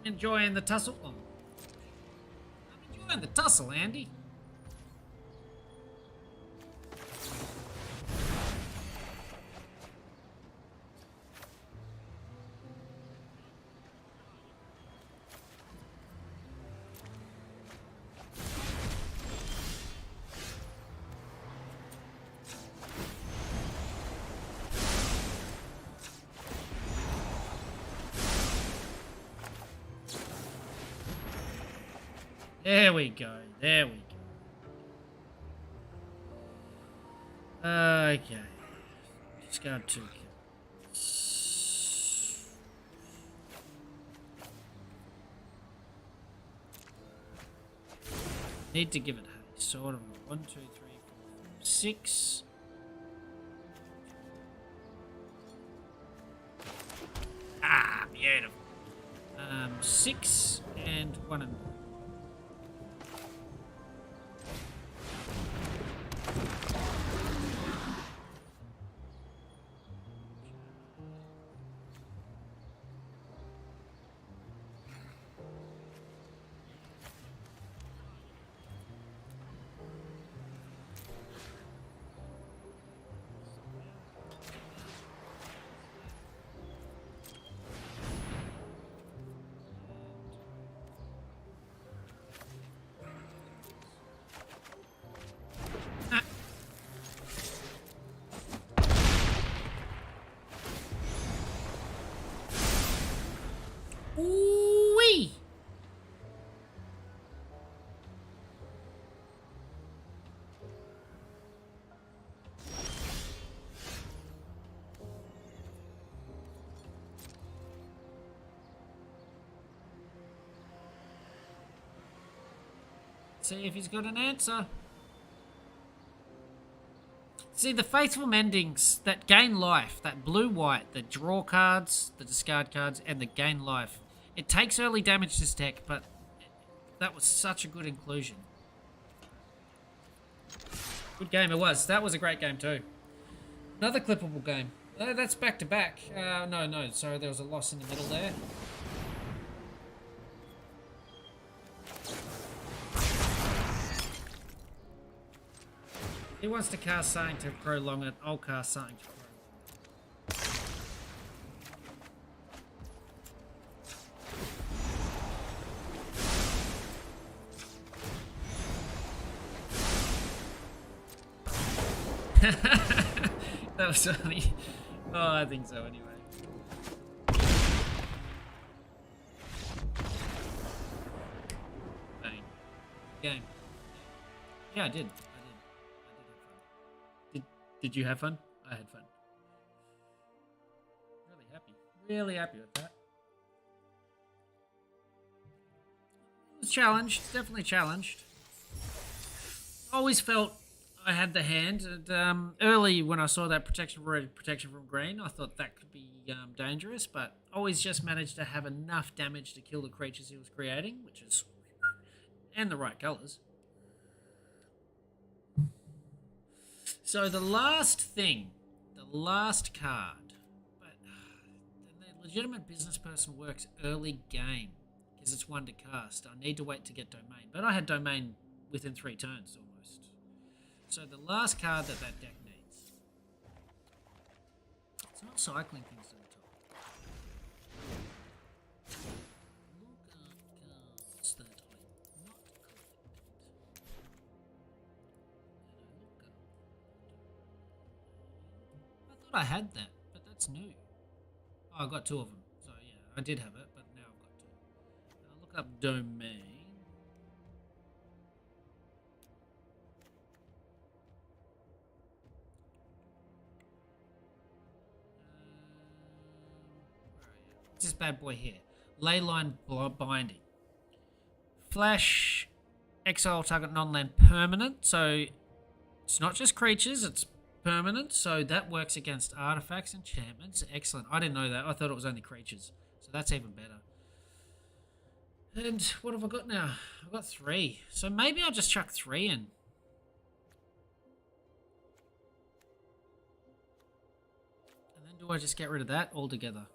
Enjoying the tussle. Oh. I'm enjoying the tussle, Andy. There we go. There we go. Okay. Just got 2 kills. Need to give it a sort of 1, 2, 3, 4, 5, 6. Ah, beautiful. 6 and 1 and 1. Ooh-wee! See if he's got an answer. See, the faithful mendings that gain life, that blue-white, the draw cards, the discard cards, and the gain life. It takes early damage, this deck, but that was such a good inclusion. Good game it was. That was a great game too. Another clippable game. That's back-to-back. No, sorry, there was a loss in the middle there. He wants to cast something to prolong it. I'll cast something to prolong. That was funny. Oh, I think so anyway. Bang. Game. Yeah, I did. Did you have fun? I had fun. Really happy. Really happy with that. It was challenged. Definitely challenged. Always felt I had the hand. And, early when I saw that protection from red, protection from green, I thought that could be dangerous, but always just managed to have enough damage to kill the creatures he was creating, which is... and the right colours. So the last thing, the last card, but the legitimate business person works early game because it's 1 to cast. I need to wait to get domain, but I had domain within 3 turns almost. So the last card that deck needs. It's not cycling things to the top. Look at cards that I not collected. I had that, but that's new. Oh, I got 2 of them. So yeah, I did have it, but now I've got 2. And I'll look up domain. Where are you? It's this bad boy here. Leyline Binding. Flash, exile target non-land permanent. So it's not just creatures, it's permanent, so that works against artifacts, enchantments. Excellent. I didn't know that. I thought it was only creatures, so that's even better. And what have I got now? I've got 3, so maybe I'll just chuck 3 in. do I just get rid of that altogether?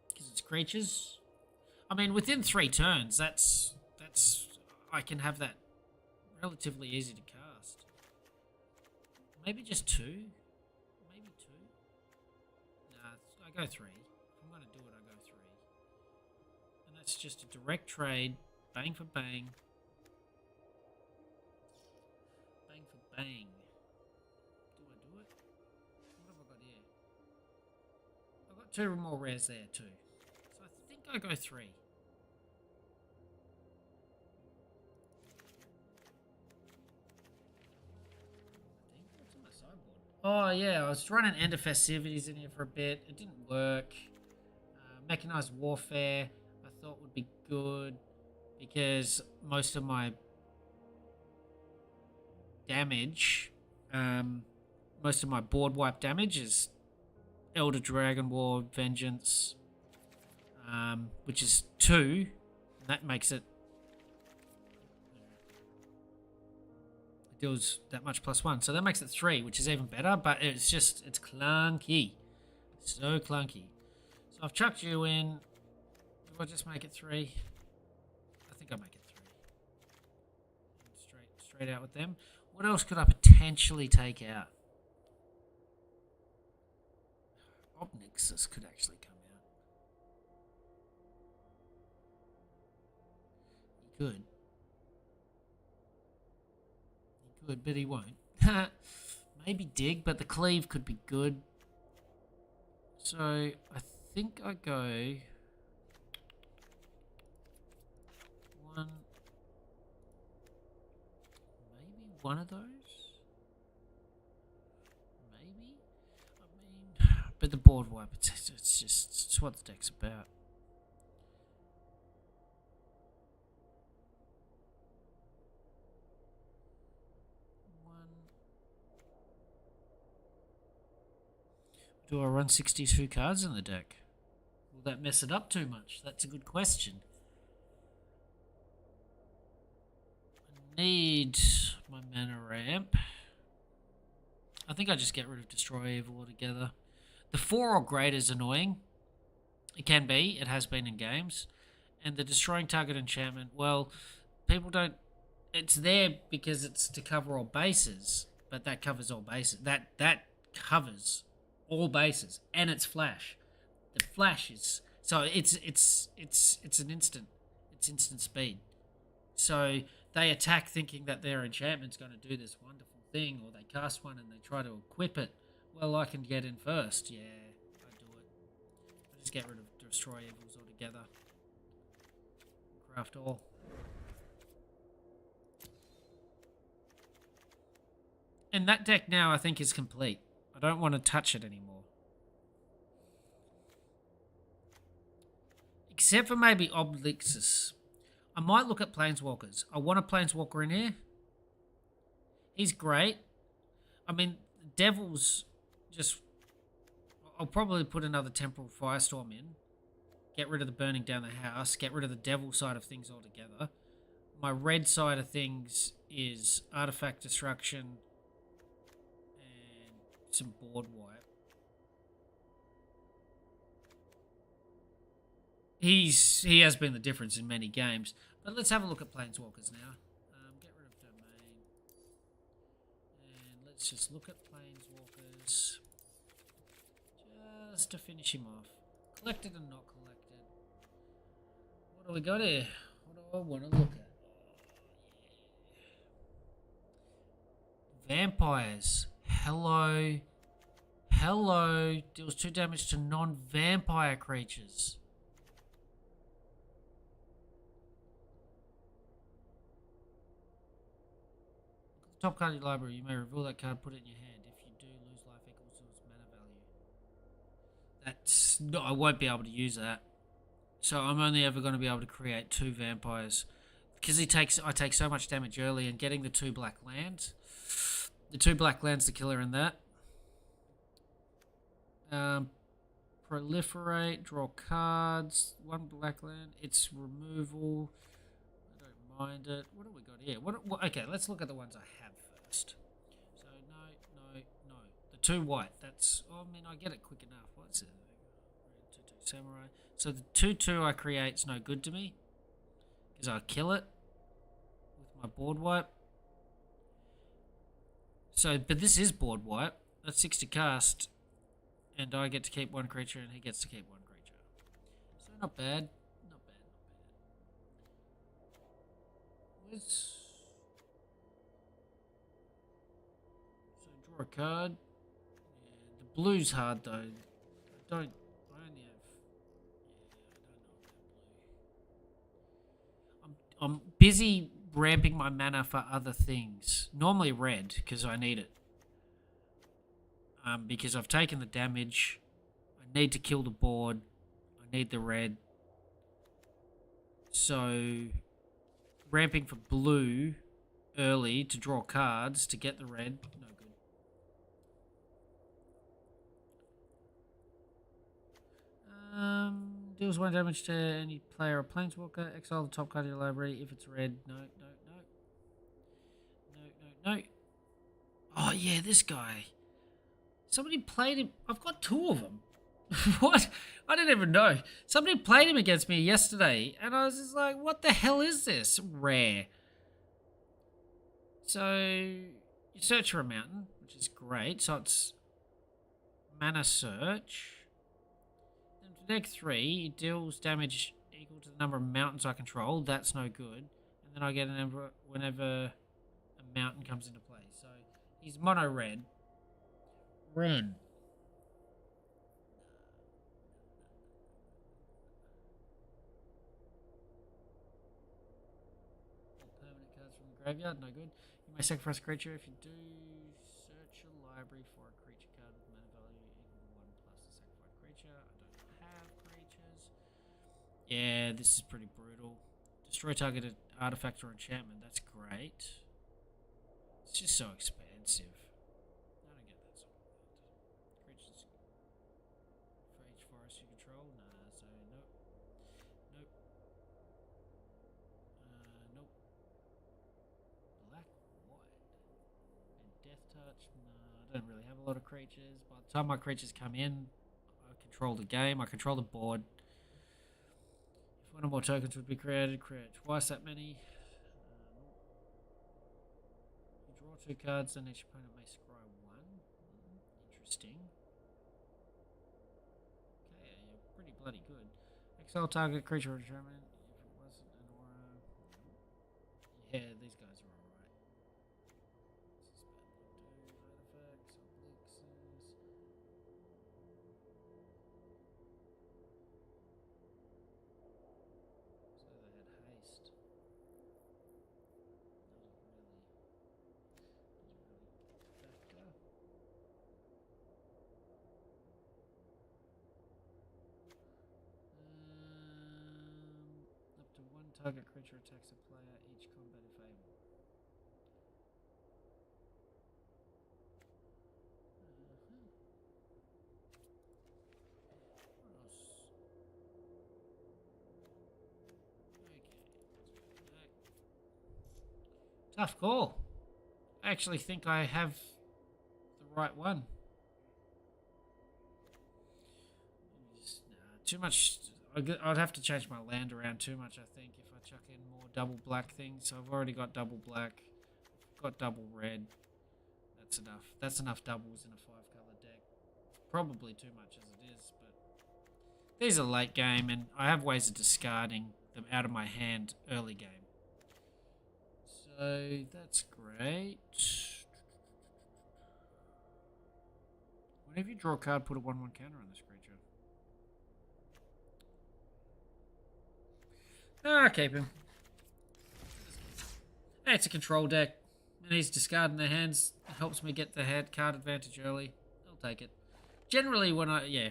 Because it's creatures. I mean, within 3 turns, that's I can have that relatively easy to cast. Maybe just 2. Maybe 2. Nah, I go 3. If I'm gonna do it, I go 3. And that's just a direct trade, bang for bang. Bang for bang. Do I do it? What have I got here? I've got 2 more rares there too. So I think I go 3. What's in my sideboard? Oh yeah, I was running End of Festivities in here for a bit. It didn't work. Mechanized Warfare I thought would be good because most of my damage, most of my board wipe damage is Elder Dragon War Vengeance, which is 2. And that makes it deals that much +1, so that makes it 3, which is even better. But it's clunky, so clunky. So I've chucked you in. Do I just make it 3? I think I make it 3. Straight out with them. What else could I potentially take out? Obnixus could actually come out. He could. He could, but he won't. Maybe Dig, but the Cleave could be good. So I think I go 1. Maybe one of those. Maybe. I mean, but the board wipe, it's what the deck's about. Do I run 62 cards in the deck? Will that mess it up too much? That's a good question. I need my mana ramp. I think I just get rid of Destroy Evil altogether. The 4 or greater is annoying. It can be. It has been in games. And the Destroying Target Enchantment, well, people don't... It's there because it's to cover all bases. But that covers all bases. That covers all bases, and it's flash. The flash is so it's an instant. It's instant speed. So they attack thinking that their enchantment's going to do this wonderful thing, or they cast one and they try to equip it. Well, I can get in first. Yeah, I do it. I just get rid of Destroy Evils altogether. Craft all. And that deck now I think is complete. I don't want to touch it anymore. Except for maybe Obelixus. I might look at Planeswalkers. I want a Planeswalker in here. He's great. I mean, Devil's just... I'll probably put another Temporal Firestorm in. Get rid of the burning down the house. Get rid of the Devil side of things altogether. My red side of things is Artifact Destruction... some board wipe. He has been the difference in many games. But let's have a look at Planeswalkers now. Get rid of Domain. And let's just look at Planeswalkers. Just to finish him off. Collected and not collected. What do we got here? What do I want to look at? Vampires. Hello. Hello. Deals 2 damage to non-vampire creatures. Top card of your library. You may reveal that card, put it in your hand. If you do, lose life equals to its mana value. That's... No, I won't be able to use that. So I'm only ever going to be able to create 2 vampires. Because I take so much damage early, and getting the 2 black lands... The 2 black lands, the killer in that. Proliferate, draw cards, 1 black land. It's removal. I don't mind it. What do we got here? Okay, let's look at the ones I have first. So no, 2 white. That's, oh, I mean, I get it quick enough. What's it? 2/2 samurai. So the 2/2 I create's no good to me because I kill it with my board wipe. So, but this is board wipe. That's 6 to cast, and I get to keep 1 creature, and he gets to keep 1 creature. So not bad. Not bad. Not bad. So draw a card. Yeah, the blue's hard though. I only have. Yeah, I don't know about blue. I'm busy ramping my mana for other things. Normally red because I need it. Because I've taken the damage. I need to kill the board. I need the red. So ramping for blue early to draw cards to get the red, no good. Deals 1 damage to any player or planeswalker. Exile the top card of your library if it's red. No. Oh yeah, this guy. Somebody played him. I've got 2 of them. What? I didn't even know. Somebody played him against me yesterday, and I was just like, what the hell is this? Rare. So, you search for a mountain, which is great. So it's mana search. Then for deck 3, it deals damage equal to the number of mountains I control. That's no good. And then I get a number whenever a mountain comes into play. So, he's mono red. Ren. All permanent cards from the graveyard, no good. You may sacrifice a creature. If you do, search your library for a creature card with mana value equal to 1 plus the sacrificed creature. I don't have creatures. Yeah, this is pretty brutal. Destroy targeted artifact or enchantment. That's great. It's just so expensive. I don't really have a lot of creatures. By the time my creatures come in, I control the game, I control the board. If 1 or more tokens would be created, create twice that many. You draw 2 cards, then each opponent may scry 1. Interesting. Okay, you're pretty bloody good. Exile target creature or enchantment. If it wasn't an aura. Yeah, these guys are alright. Target creature attacks a player each combat if able. Okay. Tough call. I actually think I have the right one. Too much. I'd have to change my land around too much, I think, if I chuck in more double black things. So I've already got double black, got double red. That's enough. That's enough doubles in a 5-color deck. Probably too much as it is, but these are late game, and I have ways of discarding them out of my hand early game. So that's great. Whenever you draw a card, put a 1/1 counter on this creature. Keep him. Hey, it's a control deck. And he's discarding their hands. It helps me get the head card advantage early. I'll take it. Generally, when yeah.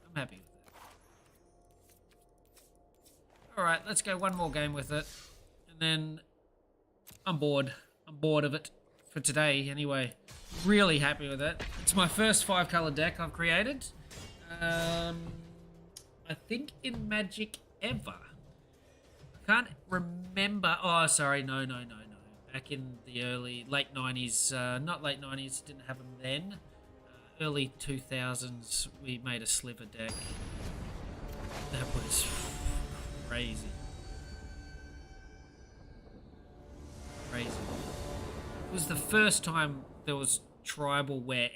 I'm happy with that. Alright, let's go 1 more game with it. And then I'm bored. I'm bored of it. For today, anyway. Really happy with it. It's my first 5-color deck I've created. I think in Magic ever. Can't remember. Oh, sorry. No. Back in the late 90s. Not late 90s. Didn't have them then. early 2000s, we made a sliver deck. That was crazy. Crazy. It was the first time there was tribal where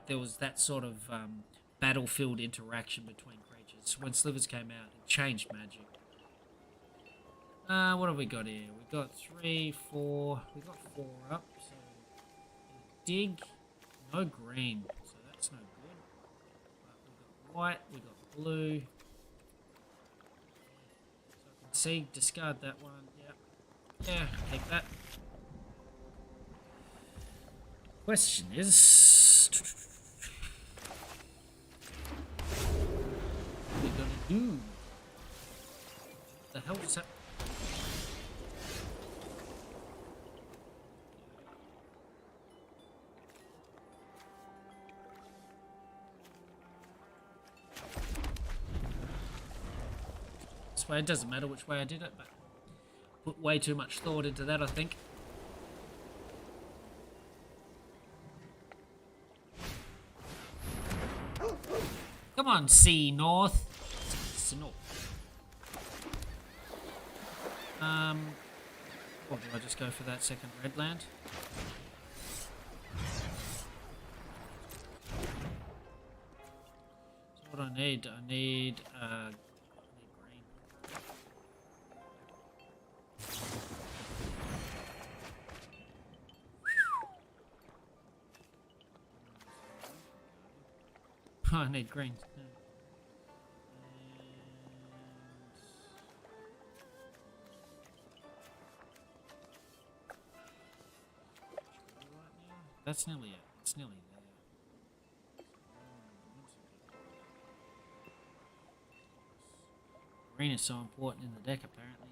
there was that sort of battlefield interaction between creatures. When slivers came out, it changed Magic. What have we got here? We got 3, 4. We got 4 up. So dig, no green, so that's no good. But we got white, we got blue. So I can see, discard that one. Yeah, take that. Question is, what are we gonna do? What the hell is that? This way, it doesn't matter which way I did it, but put way too much thought into that, I think. Come on, C North. C North. Or do I just go for that second red land? So what I need green. I need green. Yeah. That's nearly it. It's nearly there. Green is so important in the deck, apparently.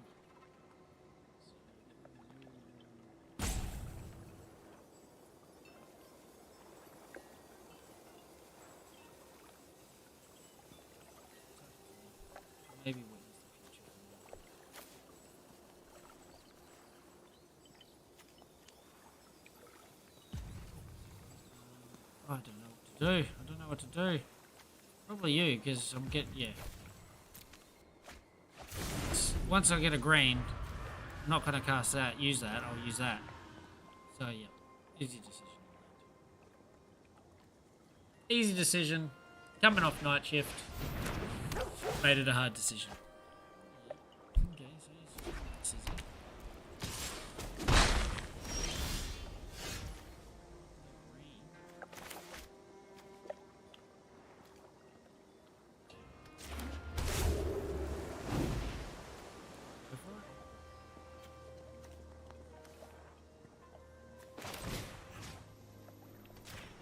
Maybe witness the future. I don't know what to do. I don't know what to do. Probably you, because I'm yeah. Once I get a green, I'm not going to cast that, use that, I'll use that. So yeah, easy decision. Easy decision. Coming off night shift. Made it a hard decision. Okay, so this is it.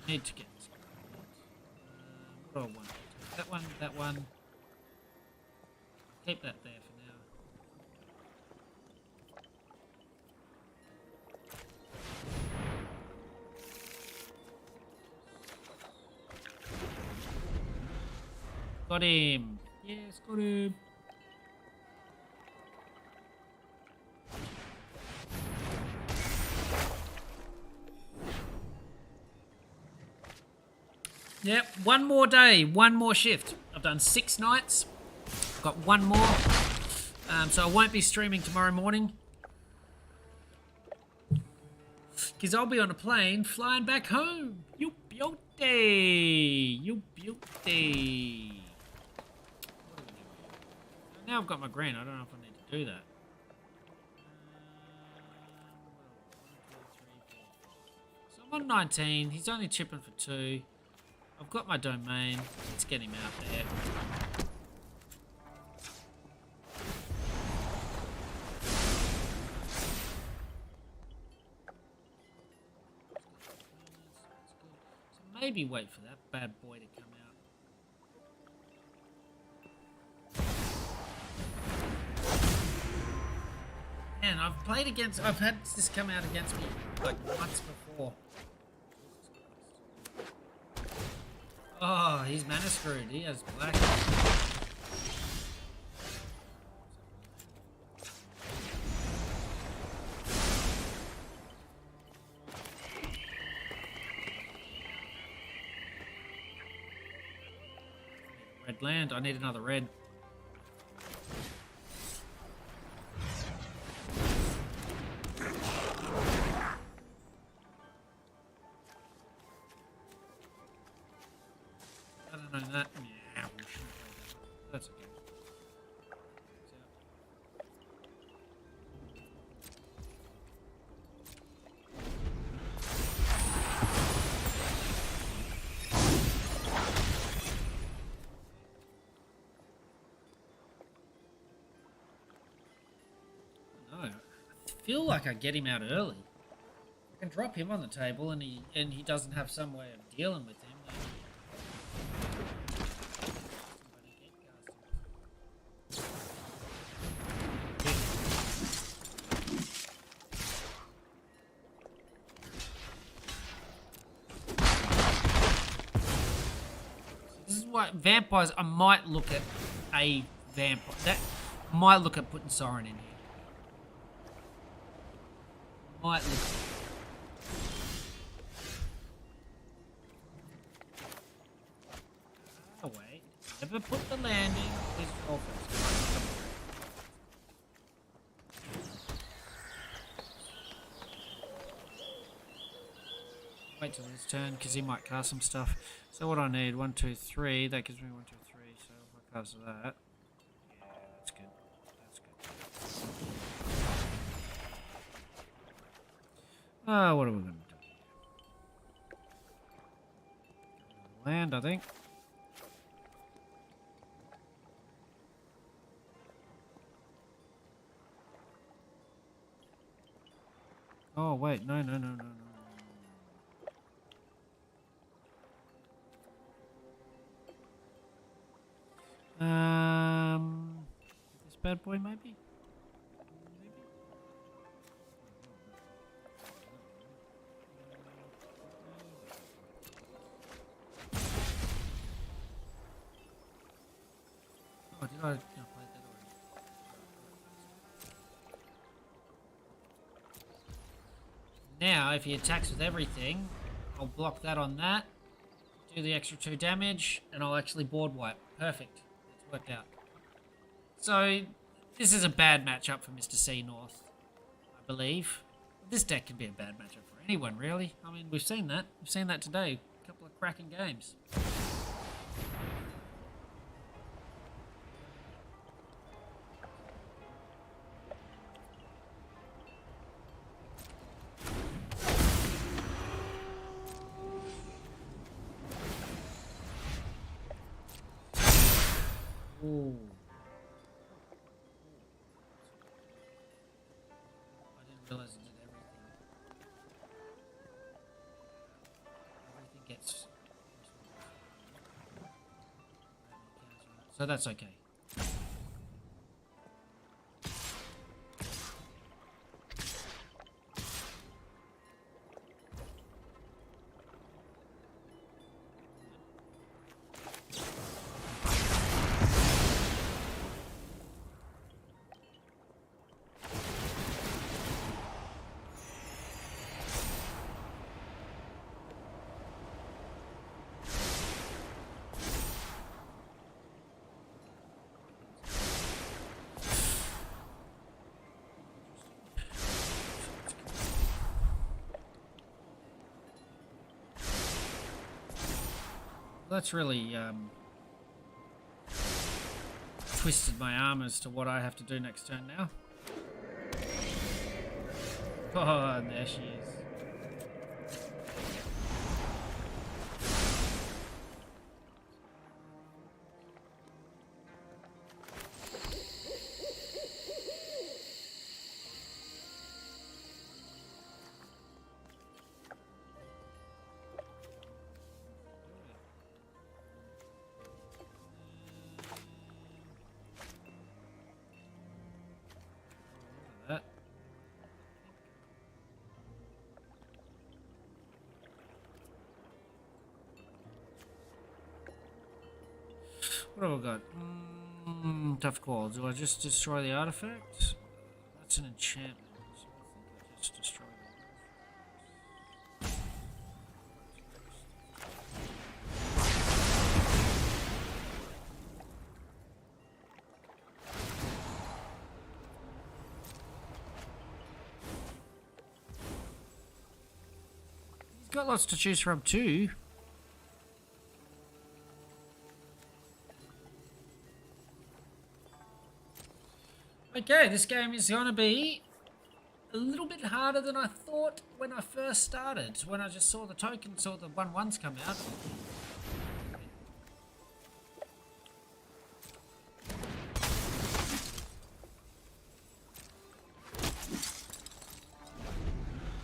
Need to get this. What do I want? That one, that one. Keep that there for now. Got him. Yes, got him. Yep, one more day, one more shift. I've done 6 nights. Got one more. So I won't be streaming tomorrow morning. Because I'll be on a plane flying back home. You beauty. You beauty. Now I've got my green. I don't know if I need to do that. So I'm on 19. He's only chipping for 2. I've got my domain. Let's get him out there. So maybe wait for that bad boy to come out. Man, I've had this come out against me like once before. Oh, he's mana screwed. He has black. red land. I need another red. I don't know that. Yeah, we shouldn't play that. That's okay. I feel like I get him out early. I can drop him on the table, and he doesn't have some way of dealing with him. This is why vampires. I might look at a vampire. That might look at putting Soren in here. Might look. Oh wait, never put the landing. Please roll first. Wait till his turn because he might cast some stuff. So what I need, 1, 2, 3. That gives me 1, 2, 3. So if I cast that, yeah, that's good. That's good. What are we going to do here? Land, I think. Oh, wait. No. This bad boy, maybe? Oh, did I play that already? Now, if he attacks with everything, I'll block that on that, do the extra 2 damage, and I'll actually board wipe. Perfect. It's worked out. So, this is a bad matchup for Mr. C North, I believe. This deck can be a bad matchup for anyone, really. I mean, we've seen that. We've seen that today. A couple of cracking games. Ooh. I didn't realize it did everything. Everything gets... So that's okay. That's really twisted my arm as to what I have to do next turn now. Oh, and there she is. That. What have I got? Tough call. Do I just destroy the artifact? That's an enchantment. So I think I just destroy the artifact. got lots to choose from too. Okay, this game is going to be a little bit harder than I thought when I first started. When I just saw the tokens, saw the 1-1s come out.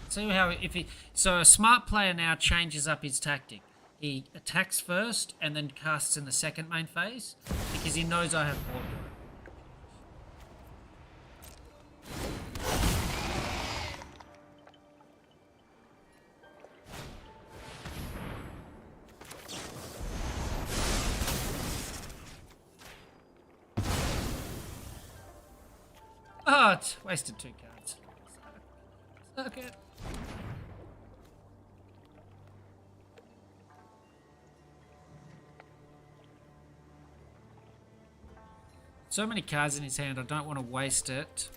See how so a smart player now changes up his tactic. He attacks first and then casts in the second main phase because he knows I have board. Oh, it's wasted 2 cards. Suck it. So many cards in his hand, I don't want to waste it.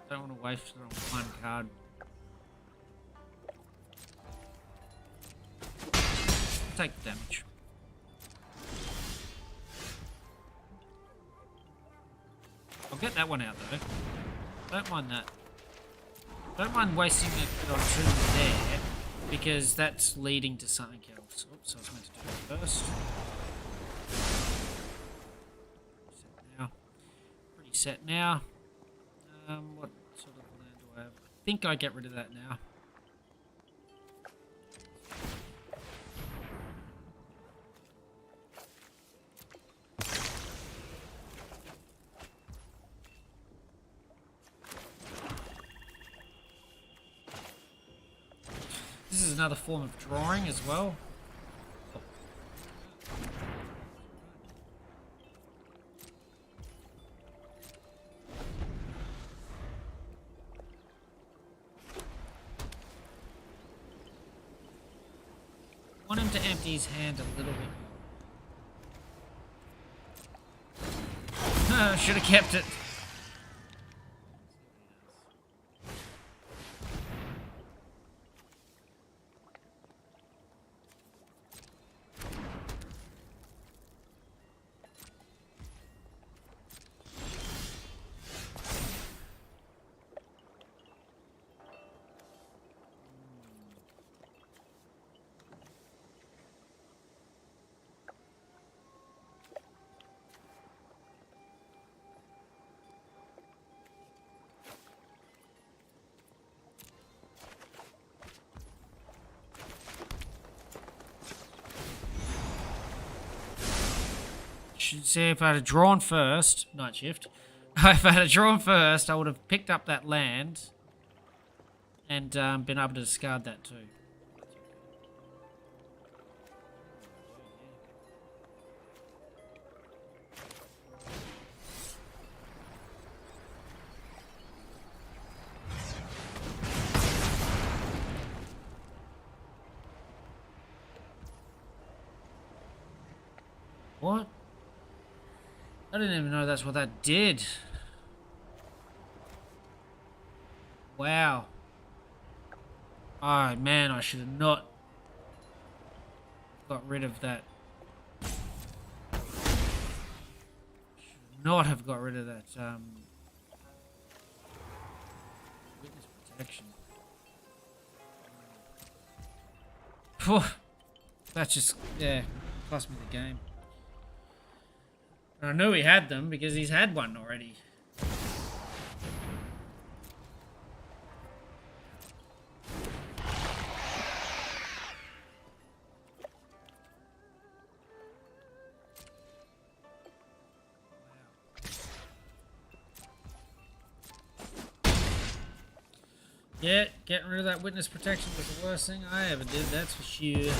I don't want to waste it on 1 card. Take the damage. I'll get that one out though. Don't mind that. Don't mind wasting it on 2 there, because that's leading to something else. Oops, I was meant to do it first. Set now. Pretty set now. What sort of land do I have? I think I get rid of that now. This is another form of drawing as well. Want him to empty his hand a little bit. Should have kept it. Should say if I had drawn first, night shift. If I had drawn first, I would have picked up that land and been able to discard that too. What? I didn't even know that's what that did. Wow. Oh man, I should have not got rid of that. Should not have got rid of that witness protection. Phew. That just, yeah, cost me the game. I knew he had them because he's had one already. Yeah, getting rid of that witness protection was the worst thing I ever did, that's for sure.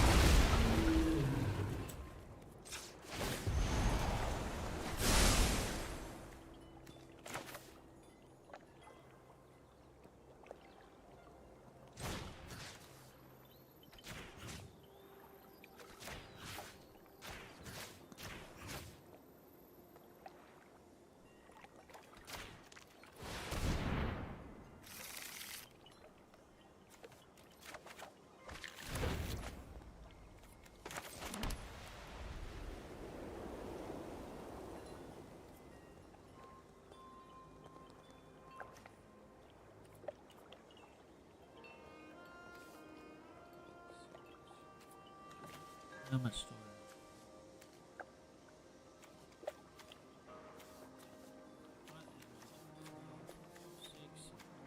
How much storage?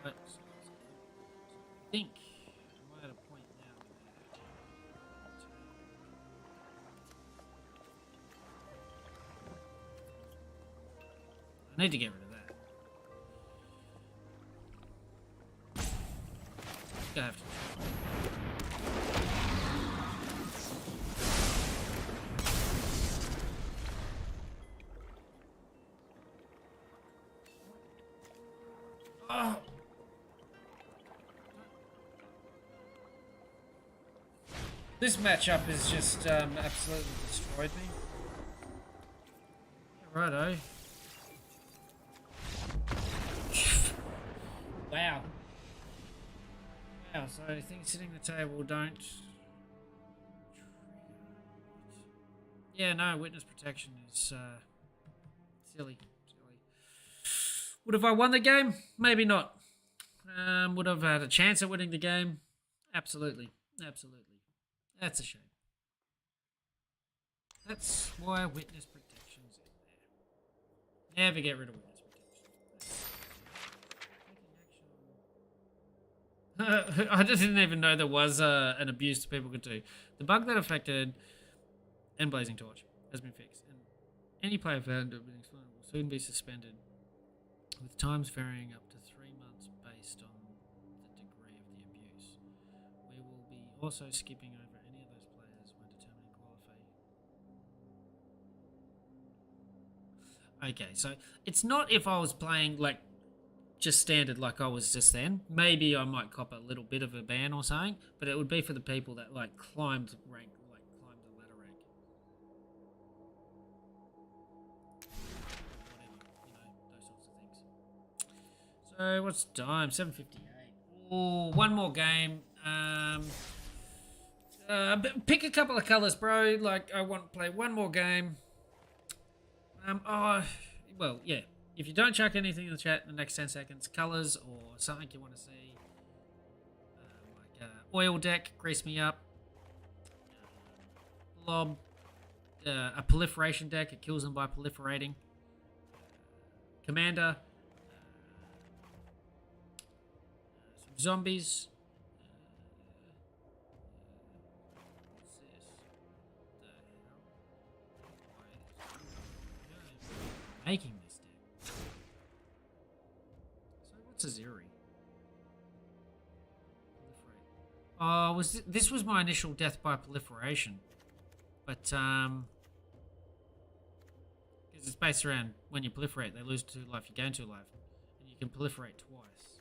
I think I'm at a point now I need to get rid of that. Gonna have to. Oh. This matchup has just absolutely destroyed me. Righto. Wow. Wow, so things sitting at the table don't... Yeah, no, witness protection is silly. Would have I won the game? Maybe not. Would have had a chance at winning the game? Absolutely. Absolutely. That's a shame. That's why witness protection's in there. Never get rid of witness protection. I didn't even know there was an abuse people could do. The bug that affected End Blazing Torch has been fixed, and any player found to have been explained will soon be suspended, with times varying up to 3 months based on the degree of the abuse. We will be also skipping over any of those players when determining qualifying. Okay, so it's not if I was playing like just standard like I was just then. Maybe I might cop a little bit of a ban or something, but it would be for the people that like climbed rank, like climbed the ladder rank. Whatever, those sorts of things. So what's the time? 7:58. Oh, one more game. Pick a couple of colors, bro. Like I want to play one more game. Well, yeah. If you don't chuck anything in the chat in the next 10 seconds, colors or something you want to see, like oil deck, grease me up, blob, a proliferation deck, it kills them by proliferating, commander, some zombies. What's this? The hell? Making this deck. So what's a Zeri? Oh, this was my initial death by proliferation, but because it's based around when you proliferate, they lose 2 life, you gain 2 life, and you can proliferate twice.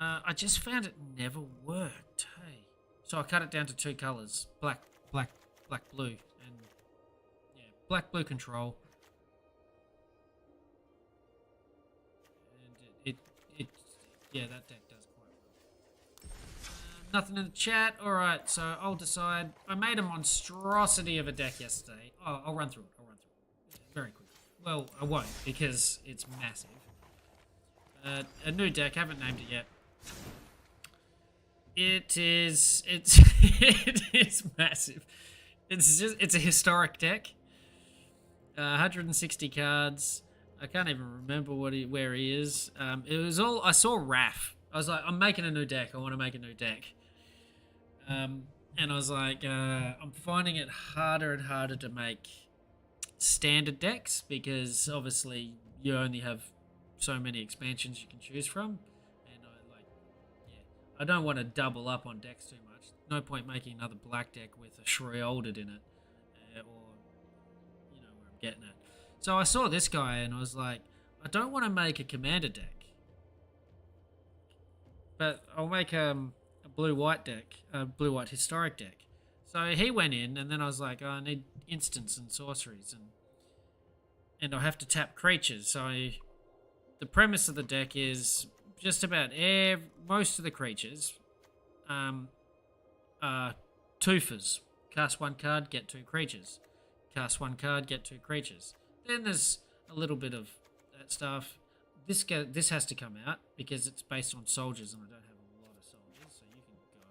I just found it never worked. Hey, so I cut it down to 2 colors: black, blue, and yeah, black, blue control. Yeah, that deck does quite well. Nothing in the chat. All right, so I'll decide. I made a monstrosity of a deck yesterday. Oh, I'll run through it. Very quick. Well, I won't because it's massive. A new deck. Haven't named it yet. It is massive. It's a historic deck. 160 cards. I can't even remember where he is. It was all I saw. Raph. I was like, I'm making a new deck. I want to make a new deck. And I was like, I'm finding it harder and harder to make standard decks because obviously you only have so many expansions you can choose from, and I don't want to double up on decks too much. No point making another black deck with a Shriolded in it, or where I'm getting at. So I saw this guy and I was like, I don't want to make a commander deck, but I'll make a blue-white deck, a blue-white historic deck. So he went in, and then I was like, I need instants and sorceries, and I'll have to tap creatures. So the premise of the deck is just about most of the creatures are twofers. Cast 1 card, get 2 creatures. Cast 1 card, get 2 creatures. Then there's a little bit of that stuff. this has to come out because it's based on soldiers, and I don't have a lot of soldiers, so you can go.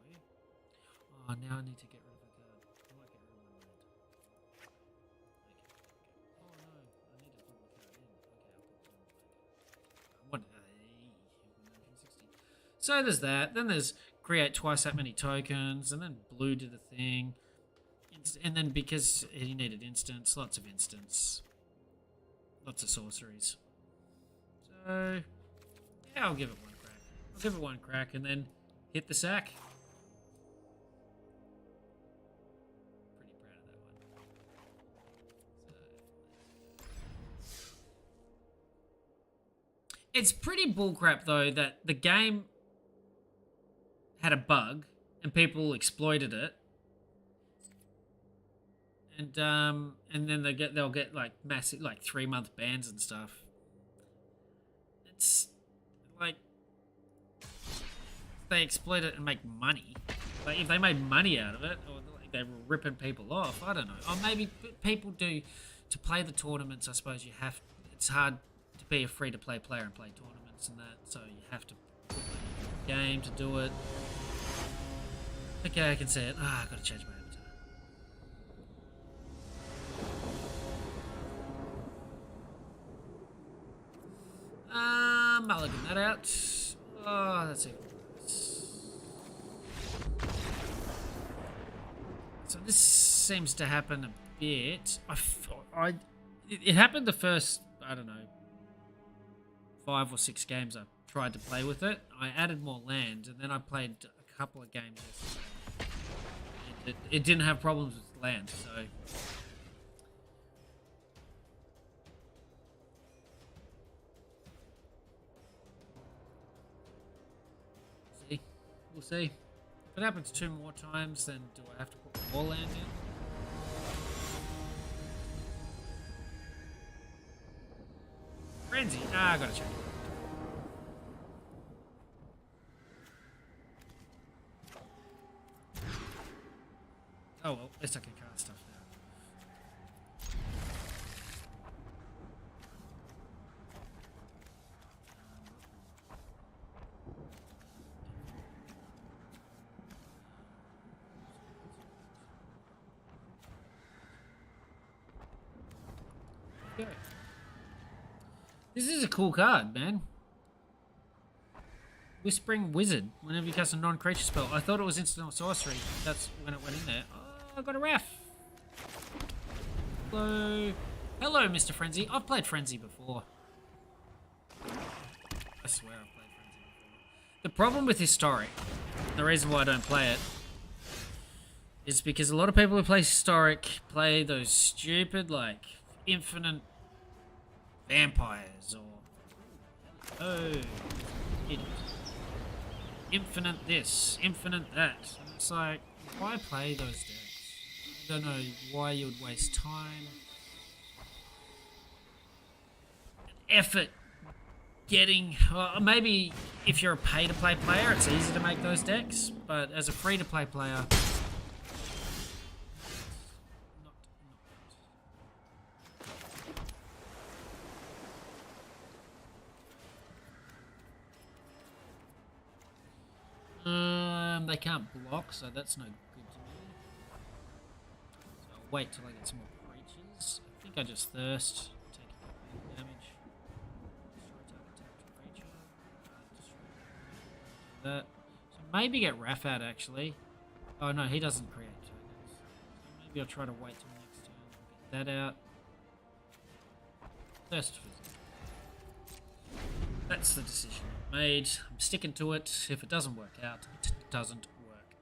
Oh, now I need to get rid of a card. I might get rid of one land. Okay. Oh no, I need to put my card in. Okay, I'll put it in. I want 160. So there's that. Then there's create twice that many tokens, and then blue did a thing. And then because he needed instants, lots of instants. Lots of sorceries. So, yeah, I'll give it one crack. I'll give it one crack and then hit the sack. Pretty proud of that one. So, it's pretty bullcrap though that the game had a bug and people exploited it. And then they'll get like massive like 3-month bans and stuff. It's like they exploit it and make money. Like if they made money out of it, or like they were ripping people off, I don't know. Or maybe people do to play the tournaments. I suppose you have. It's hard to be a free-to-play player and play tournaments and that, so you have to put money in the game to do it. Okay, I can see it. I gotta change my avatar. Mulligan that out. Oh, that's it. So this seems to happen a bit. It happened the first, I don't know, 5 or 6 games I tried to play with it. I added more land, and then I played a couple of games yesterday. It didn't have problems with land, so... We'll see. If it happens 2 more times, then do I have to put more land in? Frenzy. I gotta check. Oh well, at least I can cast stuff now. This is a cool card, man. Whispering Wizard. Whenever you cast a non-creature spell. I thought it was instant or sorcery. That's when it went in there. Oh, I got a Raph. Hello. Hello, Mr. Frenzy. I've played Frenzy before. I swear I've played Frenzy before. The problem with Historic, the reason why I don't play it, is because a lot of people who play Historic play those stupid, like, infinite vampires or infinite this, infinite that. And it's like, why play those decks? I don't know why you would waste time and effort getting. Well, maybe if you're a pay-to-play player, it's easy to make those decks, but as a free-to-play player. They can't block, so that's no good to me. So I'll wait till I get some more creatures. I think I just thirst, take a couple of damage. Destroy target tapped creature. Destroy that. So maybe get Raph out actually. Oh no, he doesn't create tokens. So maybe I'll try to wait till next turn and get that out. Thirst Fizzle. That's the decision I've made. I'm sticking to it. If it doesn't work out, it doesn't work.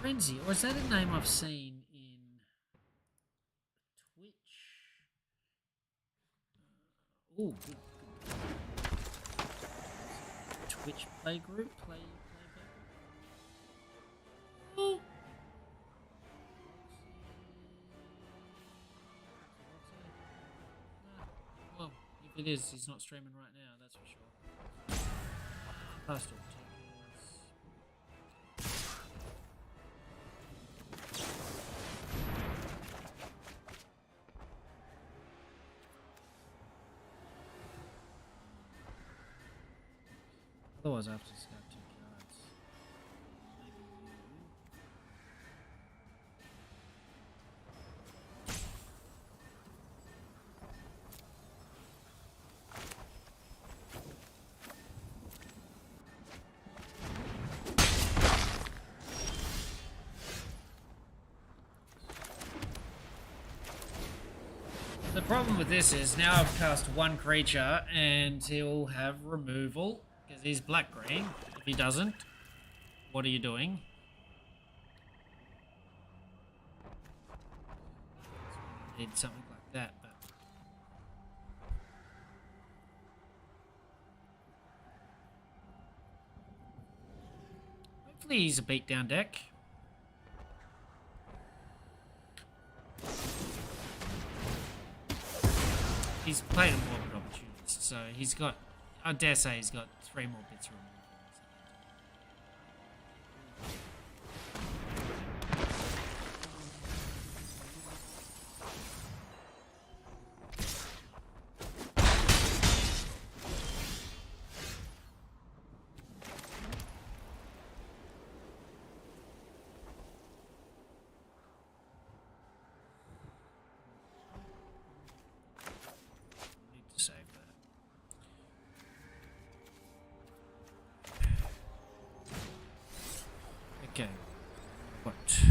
Frenzy, or is that a name I've seen in Twitch? Oh, good. Twitch play group, play group. Oh. Well, if it is, he's not streaming right now, that's for sure. Past all tickets. Otherwise, I have to discard 2 cards. Maybe you. The problem with this is now I've cast 1 creature and he'll have removal because he's black-green. If he doesn't, what are you doing? Need something like that, but hopefully he's a beatdown deck. He's playing a morbid opportunist, so he's got, I dare say he's got 3 more bits of removal. Save that. Okay. What? 2.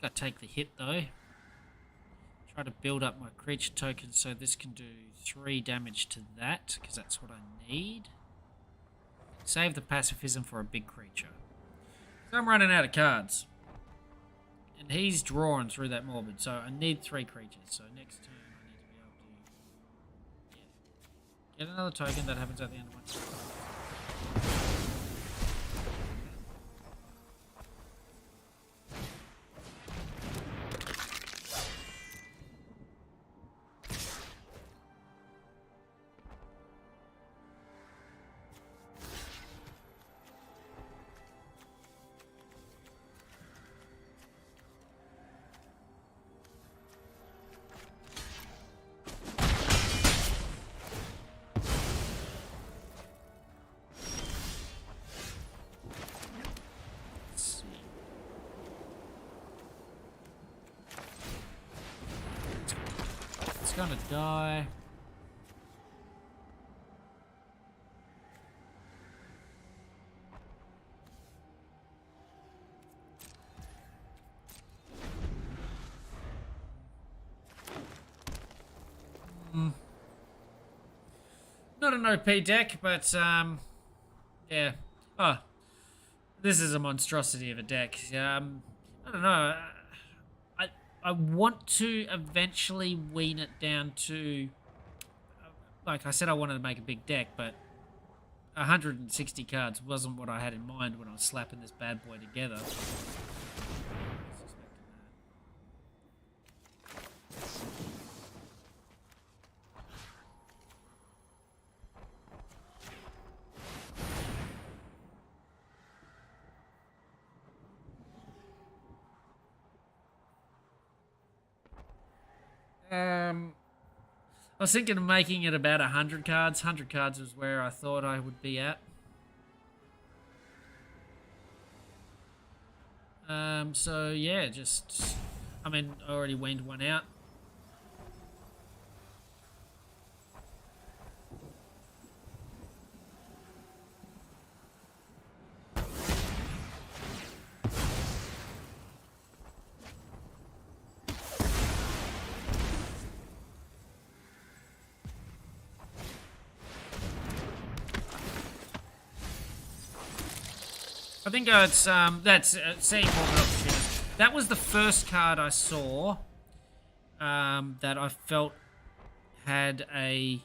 I take the hit though. Try to build up my creature token so this can do 3 damage to that, because that's what I need. Save the pacifism for a big creature. So I'm running out of cards. And he's drawn through that morbid, so I need 3 creatures. So next turn I need to be able to get another token. That happens at the end of my turn. Gonna die. Not an OP deck, but yeah. Oh, this is a monstrosity of a deck. I don't know. I want to eventually wean it down to, like I said, I wanted to make a big deck, but 160 cards wasn't what I had in mind when I was slapping this bad boy together. I was thinking of making it about 100 cards. 100 cards was where I thought I would be at. So yeah, just, I mean, I already weaned one out. I think it's that's seeing more opportunity. That was the first card I saw that I felt had a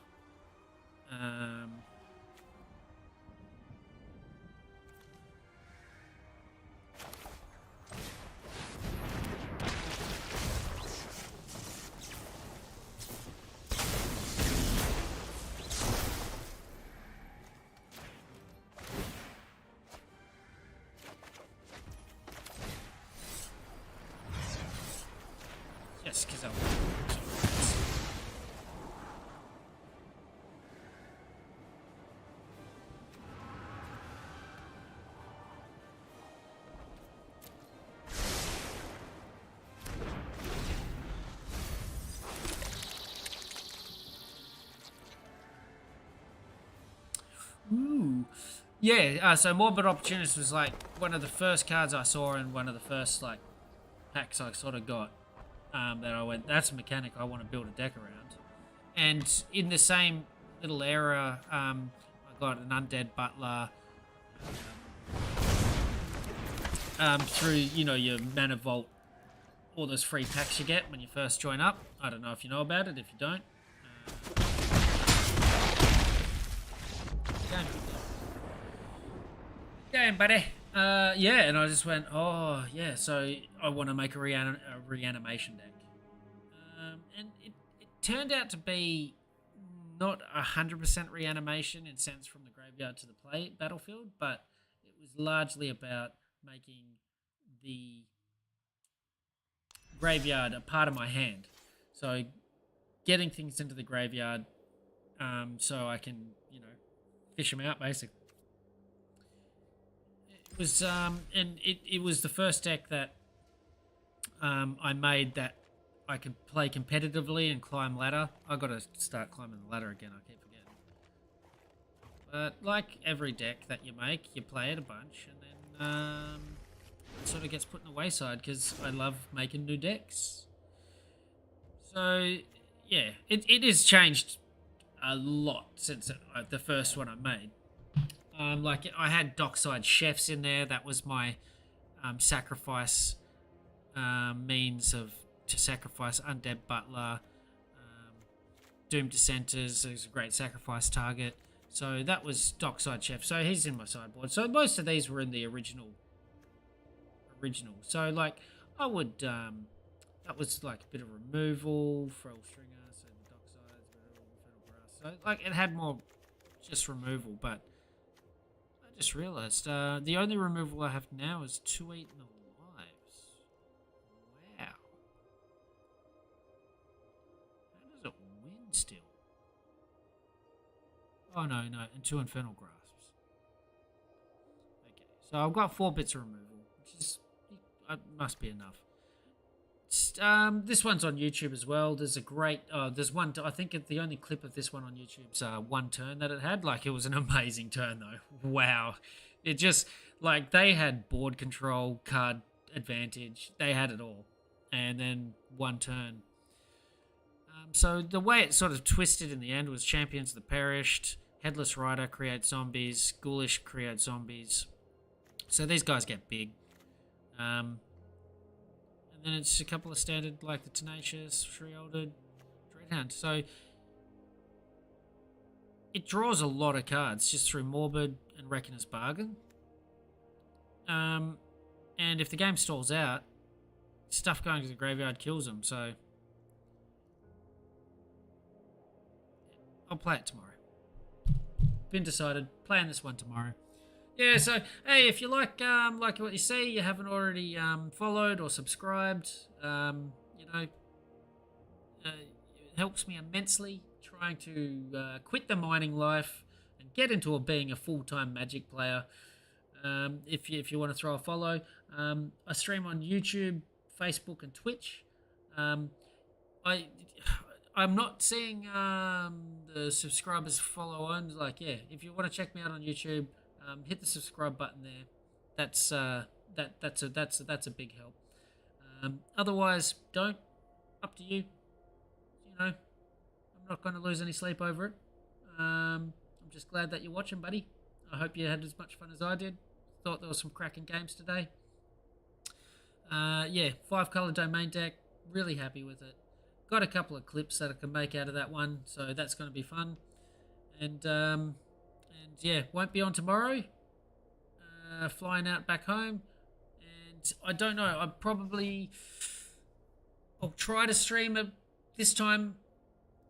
Um, yes, because I'll. Ooh. Yeah, so Morbid Opportunist was like one of the first cards I saw and one of the first like packs I sort of got that I went, that's a mechanic I want to build a deck around. And in the same little era, I got an Undead Butler through, you know, your Mana Vault, all those free packs you get when you first join up. I don't know if you know about it, if you don't. Game, buddy. Yeah, and I just went, oh, yeah, so I want to make a reanimation deck. And it turned out to be not 100% reanimation in sense from the graveyard to the battlefield, but it was largely about making the graveyard a part of my hand. So getting things into the graveyard so I can, you know, fish them out, basically. It was it was the first deck that I made that I could play competitively and climb ladder. I got to start climbing the ladder again. I keep forgetting. But like every deck that you make, you play it a bunch, and then it sort of gets put in the wayside because I love making new decks. So yeah, it has changed a lot since the first one I made. Like I had Dockside Chefs in there. That was my sacrifice means to sacrifice Undead Butler. Doom Dissenters is a great sacrifice target. So that was Dockside Chef. So he's in my sideboard. So most of these were in the original. So like I would that was like a bit of removal, Feral Stringer, so the Docksides, Infernal Grass. So like it had more just removal, but I just realised the only removal I have now is 2 Eaten Alives. Wow. How does it win still? Oh no, and 2 Infernal Grasps. Okay, so I've got 4 bits of removal, which is must be enough. This one's on YouTube as well. There's a great, there's one, I think the only clip of this one on YouTube's one turn that it had. Like, it was an amazing turn, though. Wow. It just, like, they had board control, card advantage. They had it all. And then one turn. So the way it sort of twisted in the end was Champions of the Perished, Headless Rider create zombies, Ghoulish create zombies. So these guys get big. And then it's a couple of standard, like the Tenacious, Shrielded, Dreadhound. So it draws a lot of cards just through Morbid and Reckoner's Bargain. And if the game stalls out, stuff going to the graveyard kills them. So I'll play it tomorrow. Been decided. Playing this one tomorrow. Yeah, so hey, if you like what you see, you haven't already followed or subscribed, you know, it helps me immensely trying to quit the mining life and get into being a full-time Magic player. If you want to throw a follow, I stream on YouTube, Facebook, and Twitch. I'm not seeing the subscribers follow on. Like, yeah, if you want to check me out on YouTube. Hit the subscribe button there. That's a big help. Otherwise, don't. Up to you. You know, I'm not going to lose any sleep over it. I'm just glad that you're watching, buddy. I hope you had as much fun as I did. Thought there was some cracking games today. Yeah, 5-color domain deck. Really happy with it. Got a couple of clips that I can make out of that one, so that's going to be fun. and yeah, won't be on tomorrow. Flying out back home, and I don't know. I'll try to stream this time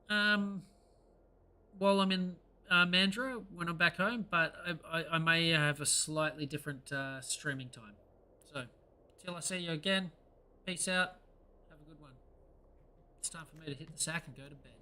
while I'm in Mandra when I'm back home, but I may have a slightly different streaming time. So, till I see you again, peace out. Have a good one. It's time for me to hit the sack and go to bed.